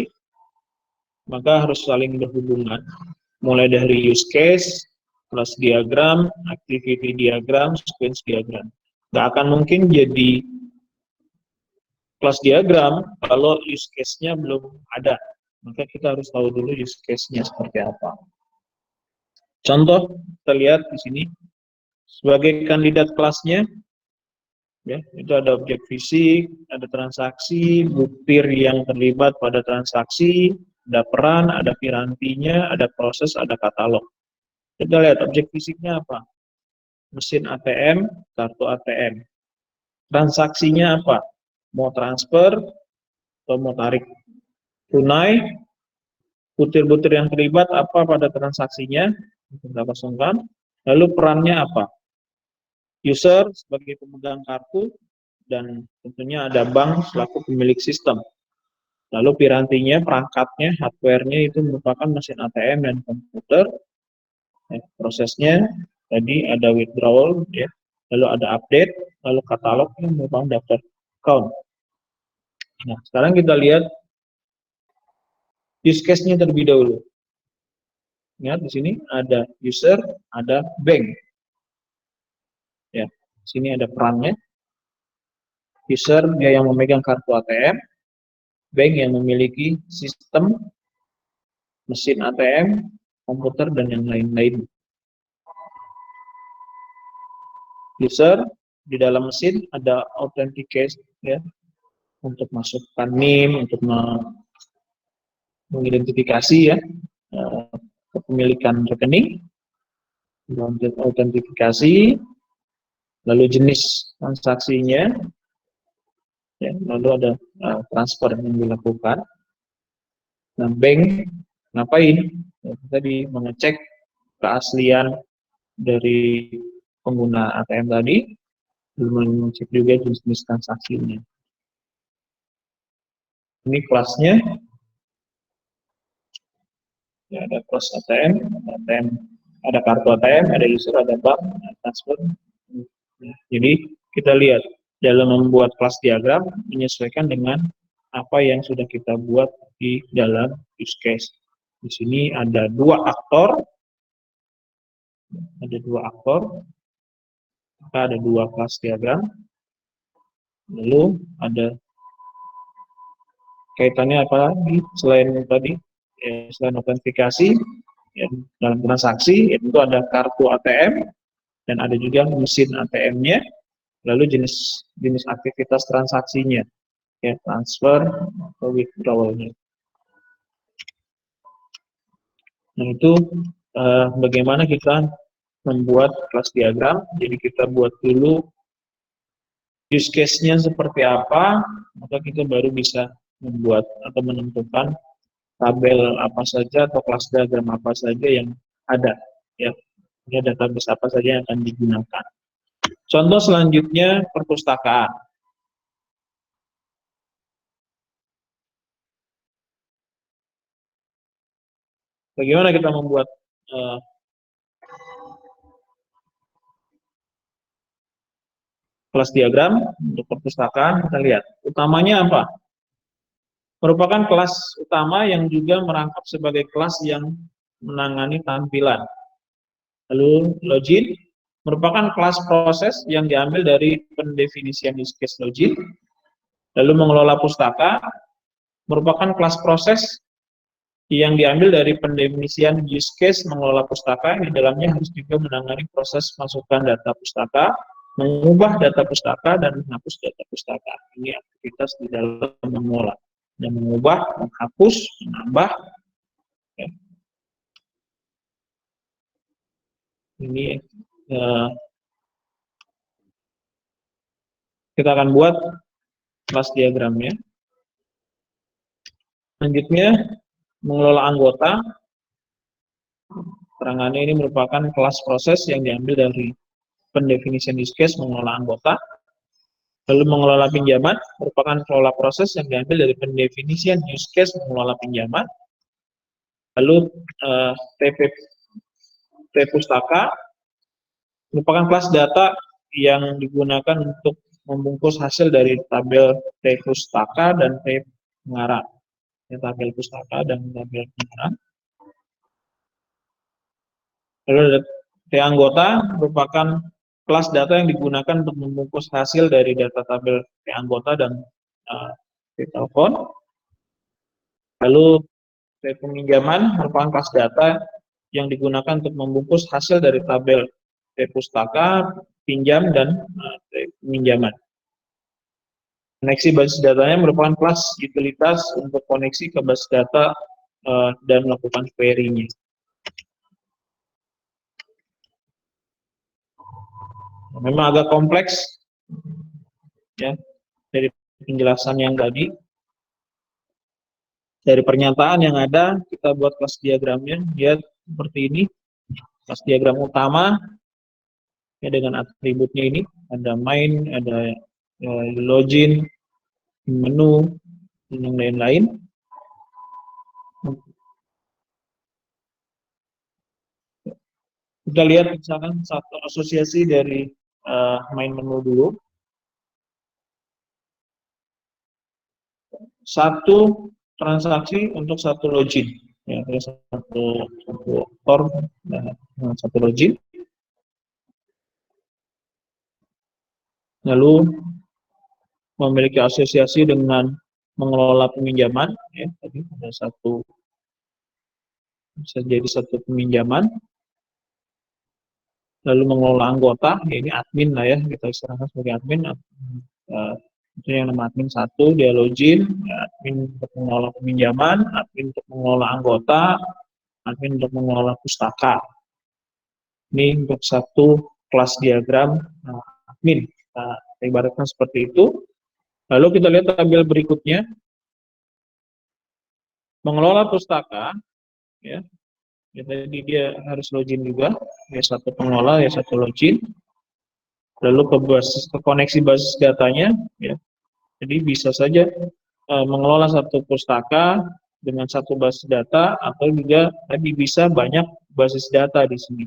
maka harus saling berhubungan. Mulai dari use case, class diagram, activity diagram, sequence diagram. Nggak akan mungkin jadi kelas diagram kalau use case-nya belum ada. Maka kita harus tahu dulu use case-nya seperti apa. Contoh, kita lihat di sini. Sebagai kandidat kelasnya, ya, itu ada objek fisik, ada transaksi, butir yang terlibat pada transaksi, ada peran, ada pirantinya, ada proses, ada katalog. Kita lihat objek fisiknya apa? Mesin ATM, kartu ATM. Transaksinya apa? Mau transfer atau mau tarik tunai, butir-butir yang terlibat apa pada transaksinya, kita kosongkan. Lalu perannya apa? User sebagai pemegang kartu, dan tentunya ada bank selaku pemilik sistem. Lalu pirantinya, perangkatnya, hardware-nya itu merupakan mesin ATM dan komputer. Prosesnya tadi ada withdrawal, ya. Lalu ada update, lalu katalog yang merupakan daftar account. Nah, sekarang kita lihat use case-nya terlebih dahulu. Ingat di sini ada user, ada bank. Ya, di sini ada perannya. User dia yang memegang kartu ATM, bank yang memiliki sistem, mesin ATM, komputer, dan yang lain-lain. User di dalam mesin ada authentication, ya, untuk masukkan NIM, untuk mengidentifikasi, ya, kepemilikan rekening, untuk autentifikasi, lalu jenis transaksinya, ya, lalu ada transfer yang dilakukan. Nah, bank ngapain? Ya, tadi mengecek keaslian dari pengguna ATM tadi, lalu mengecek juga jenis-jenis transaksinya. Ini kelasnya, ya, ada kelas ATM, ada kartu ATM, ada user, ada bank, ada transfer. Nah, jadi kita lihat dalam membuat kelas diagram menyesuaikan dengan apa yang sudah kita buat di dalam use case. Di sini ada dua aktor, maka ada dua kelas diagram, lalu ada kaitannya apa lagi selain tadi, ya, selain autentikasi, ya, dalam transaksi itu ada kartu ATM dan ada juga mesin ATM-nya, lalu jenis aktivitas transaksinya, ya, transfer atau withdrawal-nya. Nah, itu bagaimana kita membuat kelas diagram. Jadi kita buat dulu use case-nya seperti apa, maka kita baru bisa membuat atau menentukan tabel apa saja atau kelas diagram apa saja yang ada, ya, database apa saja yang akan digunakan. Contoh selanjutnya perpustakaan. Bagaimana kita membuat kelas diagram untuk perpustakaan? Kita lihat utamanya apa? Merupakan kelas utama yang juga merangkap sebagai kelas yang menangani tampilan. Lalu login merupakan kelas proses yang diambil dari pendefinisian use case login. Lalu mengelola pustaka merupakan kelas proses yang diambil dari pendefinisian use case mengelola pustaka, yang di dalamnya harus juga menangani proses masukkan data pustaka, mengubah data pustaka, dan menghapus data pustaka. Ini aktivitas di dalam mengelola. Dan mengubah, menghapus, menambah. Ya. Ini kita akan buat kelas diagramnya. Selanjutnya, mengelola anggota. Keterangannya ini merupakan kelas proses yang diambil dari pendefinisian use case mengelola anggota. Lalu mengelola pinjaman merupakan kelola proses yang diambil dari pendefinisian use case mengelola pinjaman. Lalu T pustaka merupakan kelas data yang digunakan untuk membungkus hasil dari tabel T pustaka dan T pengarah. Tabel pustaka dan tabel pengarah. Lalu ada T anggota merupakan kelas data yang digunakan untuk membungkus hasil dari data tabel T anggota dan T telepon. Lalu T peminjaman merupakan kelas data yang digunakan untuk membungkus hasil dari tabel T pustaka, pinjam, dan T peminjaman. Koneksi basis datanya merupakan kelas utilitas untuk koneksi ke basis data dan melakukan query-nya. Memang agak kompleks ya dari penjelasan yang tadi. Dari pernyataan yang ada, kita buat kelas diagramnya, lihat seperti ini. Kelas diagram utama ya dengan atributnya ini, ada main, ada login, menu, dan yang lain-lain. Kita lihat misalkan satu asosiasi dari main menu dulu. Satu transaksi untuk satu login. Ya, satu form dengan satu login. Lalu memiliki asosiasi dengan mengelola peminjaman. Ya, tadi ada satu, bisa jadi satu peminjaman. Lalu mengelola anggota, ya ini admin lah ya, kita istilahkan sebagai admin. Itu yang nama admin satu, dia login, ya, admin untuk mengelola peminjaman, admin untuk mengelola anggota, admin untuk mengelola pustaka. Ini untuk satu kelas diagram admin. Nah, ibaratnya seperti itu. Lalu kita lihat tabel berikutnya. Mengelola pustaka, ya, jadi dia harus login juga, ya satu pengelola, ya satu login. Lalu ke koneksi basis datanya, ya. Jadi bisa saja mengelola satu pustaka dengan satu basis data, atau juga tadi bisa banyak basis data di sini.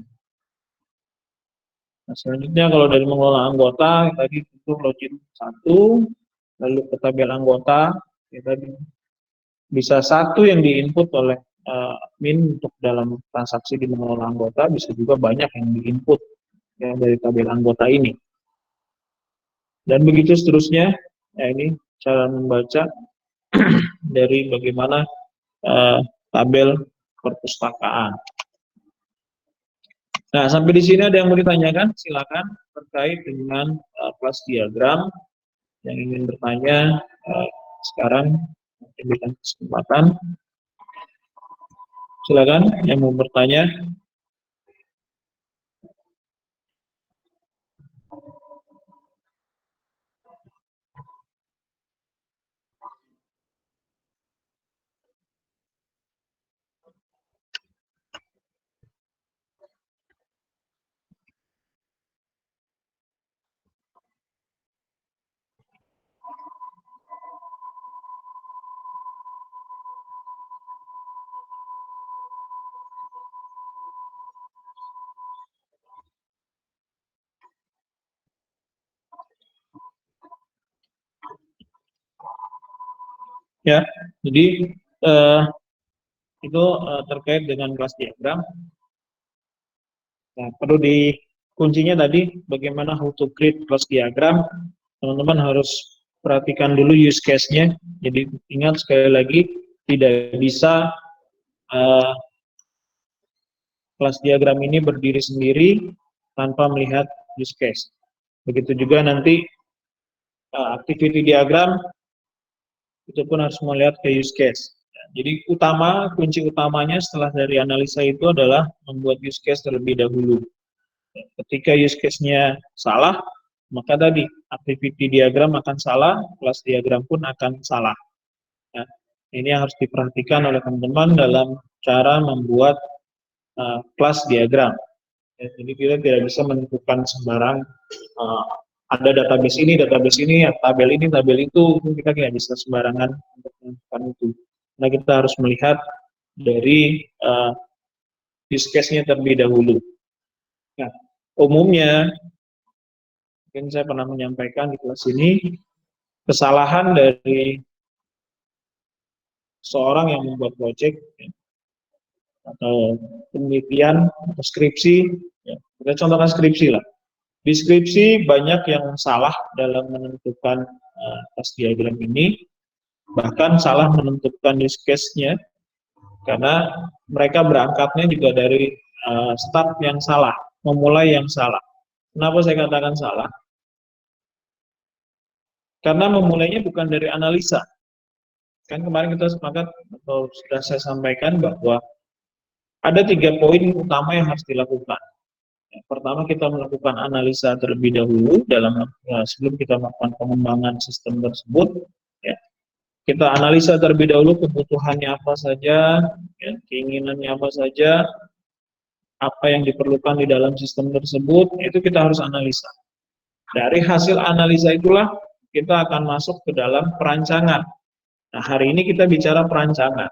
Nah, selanjutnya kalau dari mengelola anggota, tadi itu login satu, lalu ke tabel anggota, ya tadi bisa satu yang diinput oleh admin untuk dalam transaksi di mengelola anggota, bisa juga banyak yang diinput ya, dari tabel anggota ini. Dan begitu seterusnya, ya ini cara membaca dari bagaimana tabel perpustakaan. Nah, sampai di sini ada yang mau ditanyakan? Silakan terkait dengan kelas diagram. Yang ingin bertanya sekarang berikan kesempatan. Silakan yang mau bertanya. Ya, jadi itu terkait dengan kelas diagram. Nah, perlu kuncinya tadi bagaimana how to create kelas diagram. Teman-teman harus perhatikan dulu use case-nya. Jadi ingat sekali lagi, tidak bisa uh, kelas diagram ini berdiri sendiri tanpa melihat use case. Begitu juga nanti activity diagram itu pun harus melihat ke use case. Jadi kunci utamanya setelah dari analisa itu adalah membuat use case terlebih dahulu. Ketika use case-nya salah, maka tadi activity diagram akan salah, kelas diagram pun akan salah. Nah, ini yang harus diperhatikan oleh teman-teman dalam cara membuat kelas diagram. Ya, jadi kita tidak bisa menentukan sembarang ada database ini, tabel itu kita tidak bisa sembarangan untuk menentukan itu. Nah, kita harus melihat dari use case-nya terlebih dahulu. Nah, umumnya, mungkin saya pernah menyampaikan di kelas ini, kesalahan dari seorang yang membuat project atau penelitian atau skripsi, ya, kita contohkan skripsi lah. Di skripsi banyak yang salah dalam menentukan kelas diagram ini, bahkan salah menentukan use case-nya, karena mereka berangkatnya juga dari start yang salah, memulai yang salah. Kenapa saya katakan salah? Karena memulainya bukan dari analisa. Kan kemarin kita sepakat atau sudah saya sampaikan bahwa ada 3 poin utama yang harus dilakukan. Pertama, kita melakukan analisa terlebih dahulu sebelum kita melakukan pengembangan sistem tersebut. Ya. Kita analisa terlebih dahulu kebutuhannya apa saja, ya, keinginannya apa saja, apa yang diperlukan di dalam sistem tersebut, itu kita harus analisa. Dari hasil analisa itulah kita akan masuk ke dalam perancangan. Nah, hari ini kita bicara perancangan.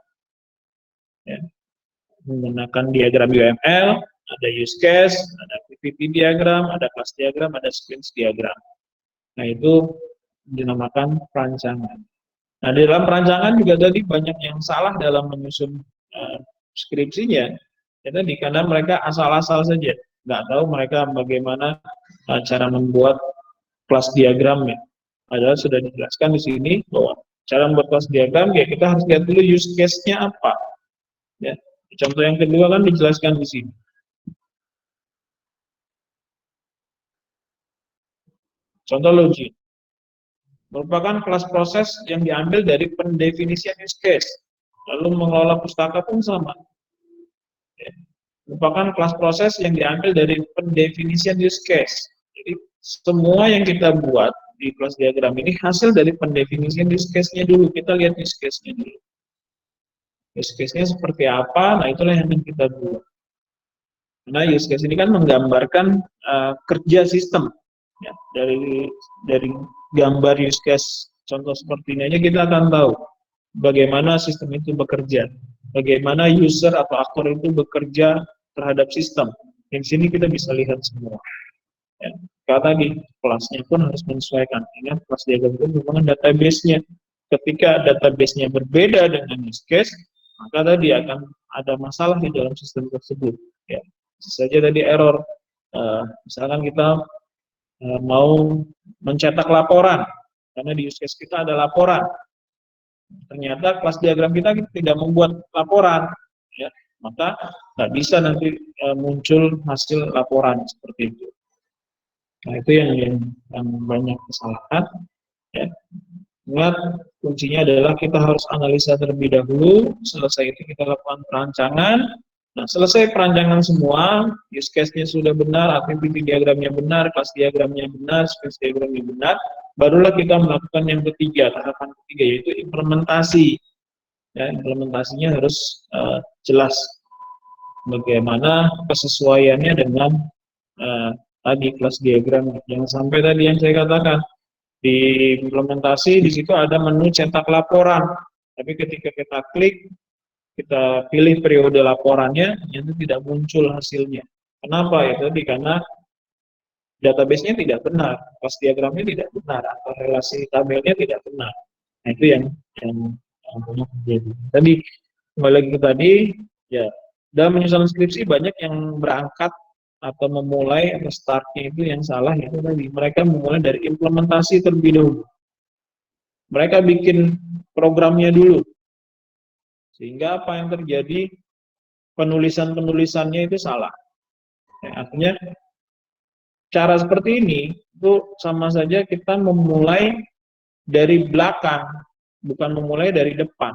Ya. Menggunakan diagram UML, ada use case, ada activity diagram, ada class diagram, ada sequence diagram. Nah, itu dinamakan perancangan. Nah, di dalam perancangan juga tadi banyak yang salah dalam menyusun skripsinya. Ya, tadi karena mereka asal-asal saja, nggak tahu mereka bagaimana cara membuat kelas diagramnya. Padahal sudah dijelaskan di sini bahwa cara membuat kelas diagram, ya kita harus lihat dulu use case-nya apa. Ya. Contoh yang kedua kan dijelaskan di sini. Contoh logik merupakan kelas proses yang diambil dari pendefinisian use case. Lalu mengelola pustaka pun sama. Ya. Merupakan kelas proses yang diambil dari pendefinisian use case. Jadi semua yang kita buat di kelas diagram ini hasil dari pendefinisian use case-nya dulu. Kita lihat use case-nya dulu. Use case-nya seperti apa? Nah, itulah yang akan kita buat. Karena use case ini kan menggambarkan kerja sistem. Ya, dari gambar use case contoh seperti ini aja kita akan tahu bagaimana sistem itu bekerja, bagaimana user atau aktor itu bekerja terhadap sistem. Di sini kita bisa lihat semua. Ya. Karena di kelasnya pun harus menyesuaikan. Ingat, kelas diagram itu merupakan database-nya. Ketika database-nya berbeda dengan use case, maka tadi akan ada masalah di dalam sistem tersebut. Ya. Bisa saja tadi error. Misalkan kita mau mencetak laporan, karena di use case kita ada laporan. Ternyata kelas diagram kita tidak membuat laporan, ya, maka nggak bisa nanti muncul hasil laporan seperti itu. Nah, itu yang banyak kesalahan. Ya. Ingat, kuncinya adalah kita harus analisa terlebih dahulu, selesai itu kita lakukan perancangan. Nah, selesai perancangan semua, use case-nya sudah benar, activity diagramnya benar, class diagramnya benar, sequence diagramnya benar, barulah kita melakukan yang ketiga, tahapan ketiga, yaitu implementasi. Ya, implementasinya harus jelas bagaimana kesesuaiannya dengan tadi kelas diagram. Jangan sampai tadi yang saya katakan, di implementasi di situ ada menu cetak laporan, tapi ketika kita klik, kita pilih periode laporannya, itu tidak muncul hasilnya. Kenapa? Ya tadi karena database-nya tidak benar, kelas diagramnya tidak benar, atau relasi tabelnya tidak benar. Nah, itu yang banyak terjadi. Tadi kembali lagi ke tadi, ya dalam menyusun skripsi banyak yang berangkat atau memulai atau startnya itu yang salah, itu tadi mereka memulai dari implementasi terlebih dahulu. Mereka bikin programnya dulu. Sehingga apa yang terjadi? penulisannya itu salah. Ya, artinya cara seperti ini itu sama saja kita memulai dari belakang, bukan memulai dari depan.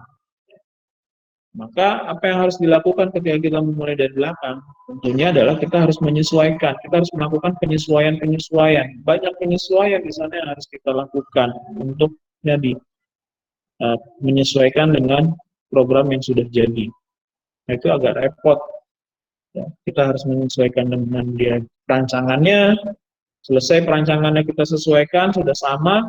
Maka apa yang harus dilakukan ketika kita memulai dari belakang? Tentunya adalah kita harus menyesuaikan, kita harus melakukan penyesuaian-penyesuaian. Banyak penyesuaian di sana yang harus kita lakukan untuk jadi menyesuaikan dengan program yang sudah jadi. Nah, itu agak repot. Ya, kita harus menyesuaikan dengan dia perancangannya. Selesai perancangannya kita sesuaikan, sudah sama,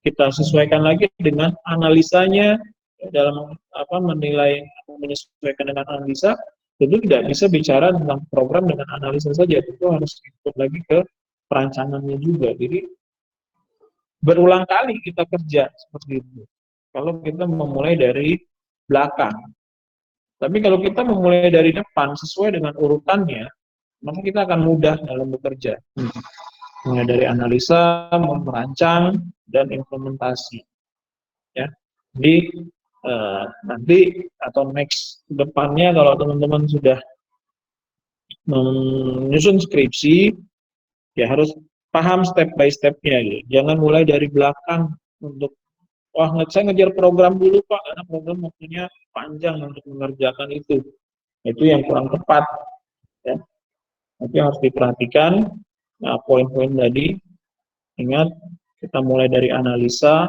kita sesuaikan lagi dengan analisanya dalam menilai atau menyesuaikan dengan analisa. Tentu tidak bisa bicara tentang program dengan analisa saja, itu harus ikut lagi ke perancangannya juga. Jadi berulang kali kita kerja seperti itu. Kalau kita memulai dari belakang. Tapi kalau kita memulai dari depan sesuai dengan urutannya, maka kita akan mudah dalam bekerja. Mulai dari analisa, merancang, dan implementasi. Ya, jadi nanti atau next depannya kalau teman-teman sudah menyusun skripsi, ya harus paham step by step-nya. Gitu. Jangan mulai dari belakang untuk wah, saya ngejar program dulu Pak, karena program waktunya panjang untuk mengerjakan itu. Itu yang kurang tepat. Ya. Tapi harus diperhatikan poin-poin tadi. Ingat, kita mulai dari analisa,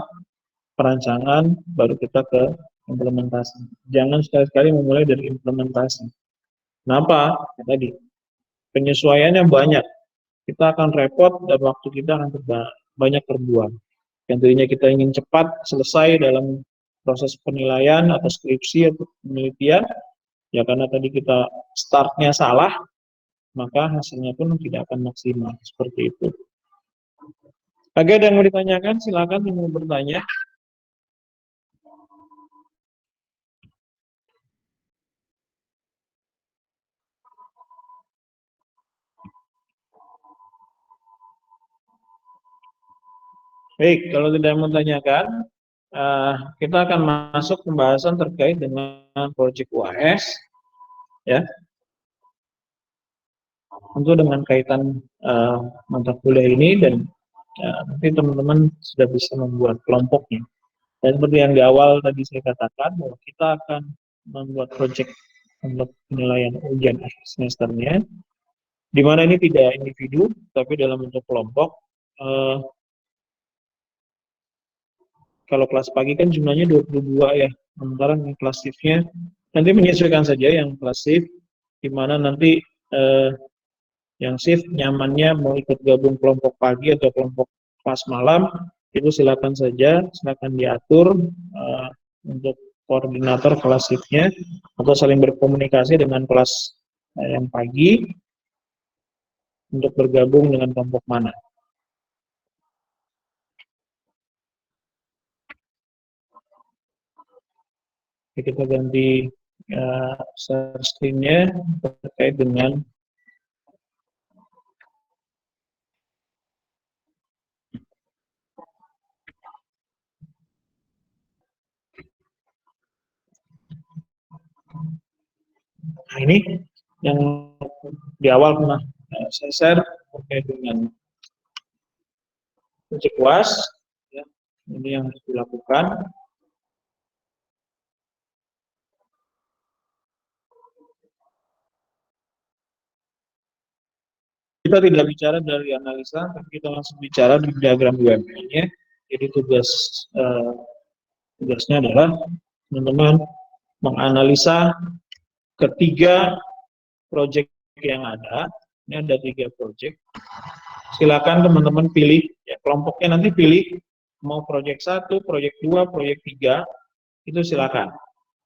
perancangan, baru kita ke implementasi. Jangan sekali-sekali memulai dari implementasi. Kenapa? Ya, tadi, penyesuaiannya banyak. Kita akan repot dan waktu kita akan banyak terbuang. Yang tadinya kita ingin cepat selesai dalam proses penilaian atau skripsi atau penelitian, ya karena tadi kita startnya salah, maka hasilnya pun tidak akan maksimal. Seperti itu. Oke, ada yang mau ditanyakan? Silakan yang mau bertanya. Baik, kalau tidak mau tanyakan, kita akan masuk pembahasan terkait dengan proyek UAS, ya. Tentu dengan kaitan mata kuliah ini dan nanti teman-teman sudah bisa membuat kelompoknya. Dan seperti yang di awal tadi saya katakan bahwa kita akan membuat proyek untuk penilaian ujian akhir semesternya, di mana ini tidak individu, tapi dalam bentuk kelompok. Kalau kelas pagi kan jumlahnya 22 ya, sementara yang kelas shift-nya nanti menyesuaikan saja yang kelas shift, di mana nanti yang shift nyamannya mau ikut gabung kelompok pagi atau kelompok kelas malam, itu silakan saja, silakan diatur untuk koordinator kelas shift-nya, atau saling berkomunikasi dengan kelas yang pagi untuk bergabung dengan kelompok mana. Kita ganti share screen-nya terkait dengan nah ini yang di awal pernah saya share terkait dengan proyek UAS, ya, ini yang harus dilakukan. Kita tidak bicara dari analisa, tapi kita langsung bicara di diagram UML-nya. Jadi tugasnya adalah teman-teman menganalisa ketiga proyek yang ada. Ini ada 3 proyek. Silakan teman-teman pilih, ya, kelompoknya nanti pilih mau proyek 1, proyek 2, proyek 3, itu silakan.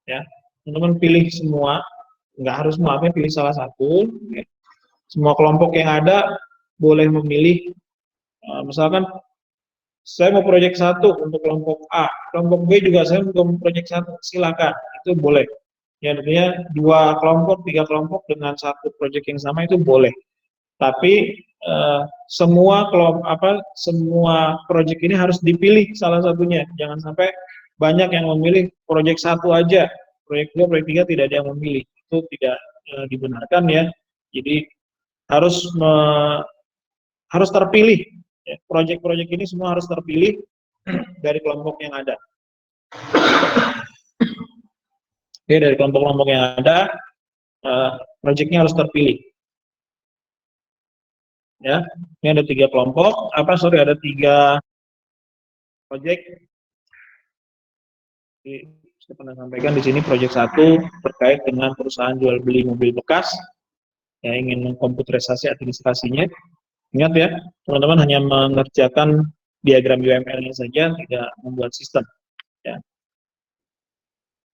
Ya, teman-teman pilih semua, nggak harus semua, pilih salah satu. Ya. Semua kelompok yang ada boleh memilih, misalkan saya mau proyek 1 untuk kelompok A, kelompok B juga saya mau proyek 1, silakan, itu boleh. Ya, artinya 2 kelompok, 3 kelompok dengan 1 proyek yang sama itu boleh. Tapi semua semua proyek ini harus dipilih salah satunya. Jangan sampai banyak yang memilih proyek 1 aja, proyek 2, proyek 3 tidak ada yang memilih. Itu tidak dibenarkan ya. Jadi harus harus terpilih. Ya. Proyek-proyek ini semua harus terpilih dari kelompok yang ada. Oke, dari kelompok-kelompok yang ada, proyeknya harus terpilih. Ya, ini ada 3 kelompok. Ada 3 proyek. Saya pernah sampaikan di sini proyek 1 terkait dengan perusahaan jual beli mobil bekas. Ya, ingin mengkomputerisasi administrasinya. Ingat ya, teman-teman hanya mengerjakan diagram UML-nya saja, tidak membuat sistem. Ya.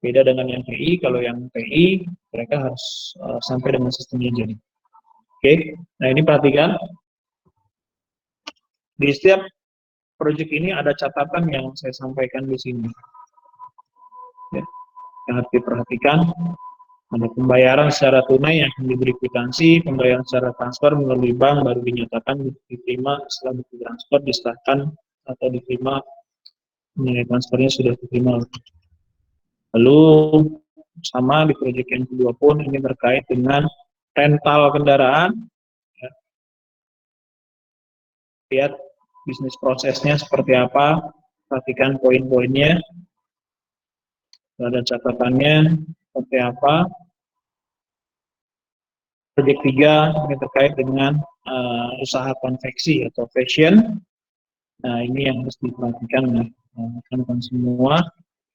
Beda dengan yang TI, kalau yang TI mereka harus sampai dengan sistemnya jadi. Oke, nah ini perhatikan. Di setiap proyek ini ada catatan yang saya sampaikan di sini. Ya, yang harus diperhatikan. Ada pembayaran secara tunai yang akan diberi kwitansi, pembayaran secara transfer melalui bank baru dinyatakan diterima setelah bukti transfer disahkan atau diterima nilai transfernya sudah diterima. Lalu sama di proyek yang kedua pun ini terkait dengan rental kendaraan. Ya. Lihat bisnis prosesnya seperti apa, perhatikan poin-poinnya, ada catatannya seperti apa. Proyek 3 ini terkait dengan usaha konveksi atau fashion. Nah, ini yang harus diperhatikan teman-teman semua,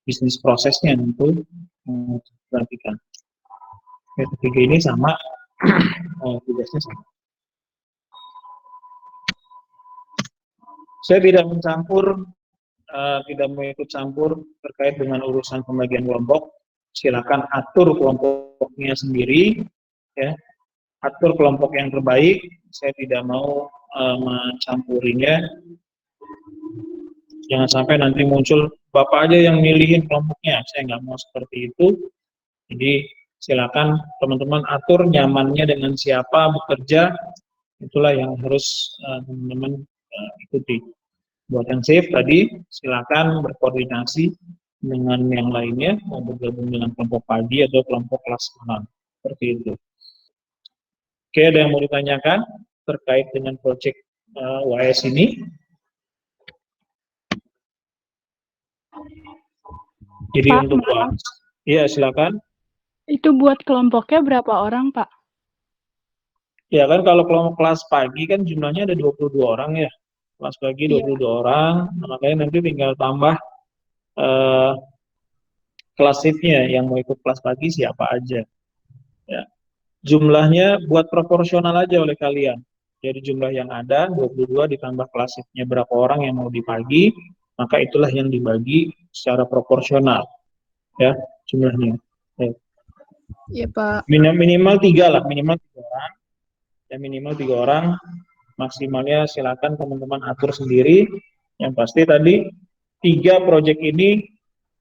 bisnis prosesnya tentu diperhatikan. Yang ketiga ini sama, tugasnya sama. Saya tidak mencampur, tidak mau ikut campur terkait dengan urusan pembagian kelompok. Silakan atur kelompoknya sendiri, ya. Atur kelompok yang terbaik. Saya tidak mau mencampurinya. Jangan sampai nanti muncul Bapak aja yang milihin kelompoknya. Saya nggak mau seperti itu. Jadi silakan teman-teman atur nyamannya dengan siapa bekerja. Itulah yang harus teman-teman ikuti. Buat yang safe tadi, silakan berkoordinasi dengan yang lainnya, mau bergabung dengan kelompok pagi atau kelompok kelas 6. Seperti itu. Oke, ada yang mau ditanyakan terkait dengan proyek UAS ini? Jadi Pak, untuk UAS, iya silakan. Itu buat kelompoknya berapa orang, Pak? Ya kan kalau kelompok kelas pagi kan jumlahnya ada 22 orang ya. Kelas pagi 22 orang, makanya nanti tinggal tambah kelas shift-nya yang mau ikut kelas pagi siapa aja. Ya. Jumlahnya buat proporsional aja oleh kalian. Jadi jumlah yang ada 22 ditambah kelas shift-nya berapa orang yang mau di pagi, maka itulah yang dibagi secara proporsional. Ya, jumlahnya. Iya, Pak. Minimal 3 lah, minimal 3 orang. Ya minimal 3 orang. Maksimalnya silakan teman-teman atur sendiri. Yang pasti tadi 3 proyek ini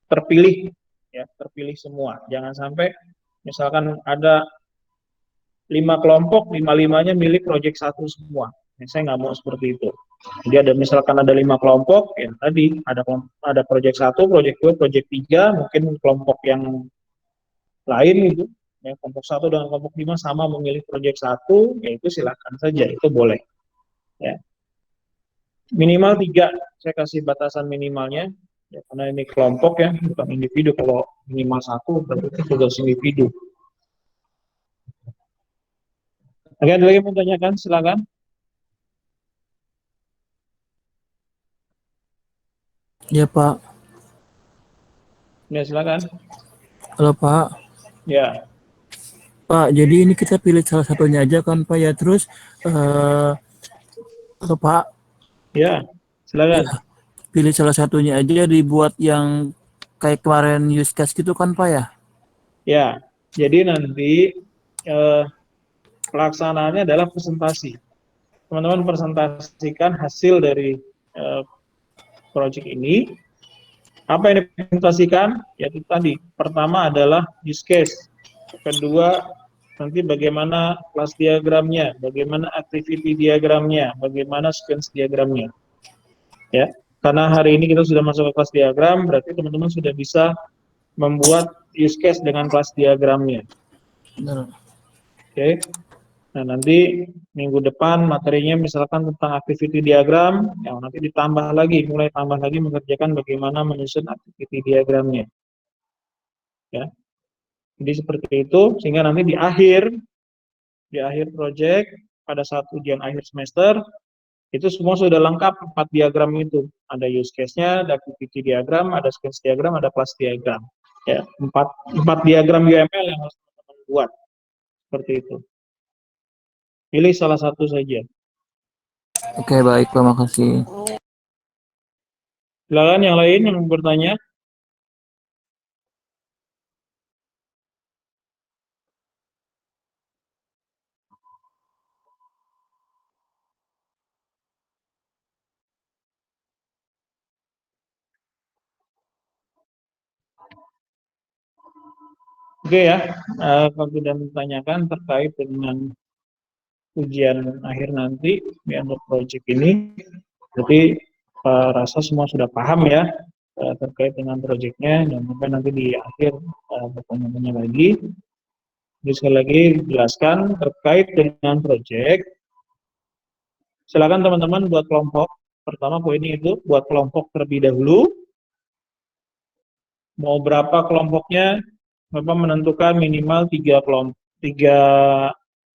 terpilih, ya terpilih semua. Jangan sampai misalkan ada 5 kelompok, 5-5-nya milik proyek 1 semua. Ya, saya nggak mau seperti itu. Jadi ada misalkan ada 5 kelompok, ya tadi ada proyek 1, proyek 2, proyek 3, mungkin kelompok yang lain gitu. Ya, kelompok 1 dengan kelompok 5 sama memilih proyek 1, ya itu silakan saja, itu boleh. Ya. Minimal 3, saya kasih batasan minimalnya. Ya, karena ini kelompok ya, bukan individu. Kalau minimal 1, berarti itu tugas individu. Oke, ada lagi yang mau tanyakan? Silakan. Ya Pak. Ya silakan. Halo Pak. Ya. Pak, jadi ini kita pilih salah satunya aja kan Pak ya. Terus, halo Pak. Ya, silakan. Ya, pilih salah satunya aja dibuat yang kayak kemarin use case gitu kan Pak ya? Ya, jadi nanti pelaksanaannya adalah presentasi. Teman-teman presentasikan hasil dari proyek ini. Apa yang dipresentasikan? Yaitu tadi, pertama adalah use case. Kedua, nanti bagaimana kelas diagramnya, bagaimana activity diagramnya, bagaimana sequence diagramnya. Ya, karena hari ini kita sudah masuk ke kelas diagram, berarti teman-teman sudah bisa membuat use case dengan kelas diagramnya. Benar. Oke. Nah, nanti minggu depan materinya misalkan tentang activity diagram, yang nanti ditambah lagi, mulai tambah lagi mengerjakan bagaimana menyusun activity diagramnya. Ya. Jadi seperti itu, sehingga nanti di akhir project, pada saat ujian akhir semester, itu semua sudah lengkap 4 diagram itu. Ada use case-nya, ada activity diagram, ada sketch diagram, ada class diagram. Ya, 4 diagram UML yang harus teman-teman buat. Seperti itu. Pilih salah satu saja. Oke, baik Pak, makasih. Silakan yang lain yang bertanya. Oke ya, kalau sudah ditanyakan terkait dengan ujian akhir nanti di untuk project ini, jadi rasa semua sudah paham ya terkait dengan projectnya, dan mungkin nanti di akhir bertanya-tanya lagi. Jadi sekali lagi jelaskan terkait dengan project. Silakan teman-teman buat kelompok. Pertama poinnya itu buat kelompok terlebih dahulu. Mau berapa kelompoknya? Bapak menentukan minimal 3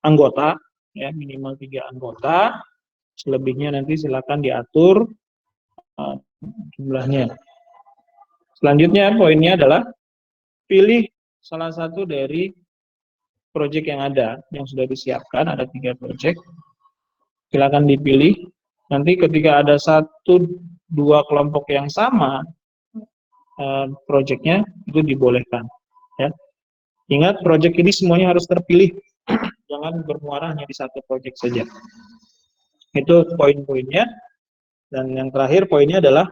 anggota, ya minimal 3 anggota. Selebihnya nanti silakan diatur jumlahnya. Selanjutnya poinnya adalah pilih salah satu dari proyek yang ada, yang sudah disiapkan, ada 3 proyek. Silakan dipilih. Nanti ketika ada 1-2 kelompok yang sama proyeknya, itu dibolehkan. Ya. Ingat, proyek ini semuanya harus terpilih. Jangan bermuara hanya di satu proyek saja. Itu poin-poinnya. Dan yang terakhir poinnya adalah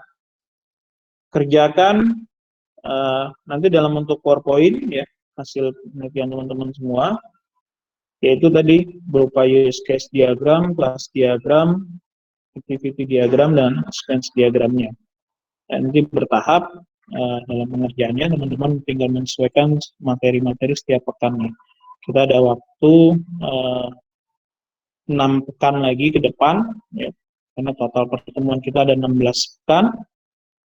kerjakan nanti dalam bentuk PowerPoint ya, hasil penelitian teman-teman semua, yaitu tadi berupa use case diagram, class diagram, activity diagram, dan sequence diagramnya. Dan nanti bertahap dalam pengerjaannya teman-teman tinggal menyesuaikan materi-materi setiap pekannya. Kita ada waktu 6 pekan lagi ke depan, ya, karena total pertemuan kita ada 16 pekan,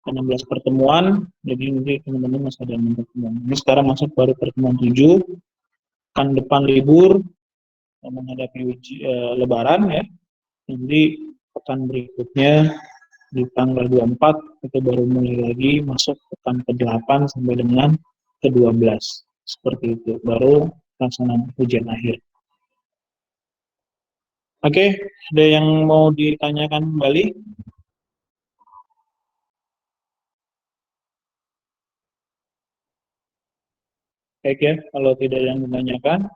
16 pertemuan, jadi nanti teman-teman masih ada 6 pertemuan. Ini sekarang masuk baru pertemuan 7, kan depan libur, menghadapi lebaran ya, nanti pekan berikutnya di tanggal 24 itu baru mulai lagi masuk pekan ke-8 sampai dengan ke-12, seperti itu, baru pelaksanaan ujian akhir. Oke, ada yang mau ditanyakan kembali? Baik ya, kalau tidak ada yang ditanyakan,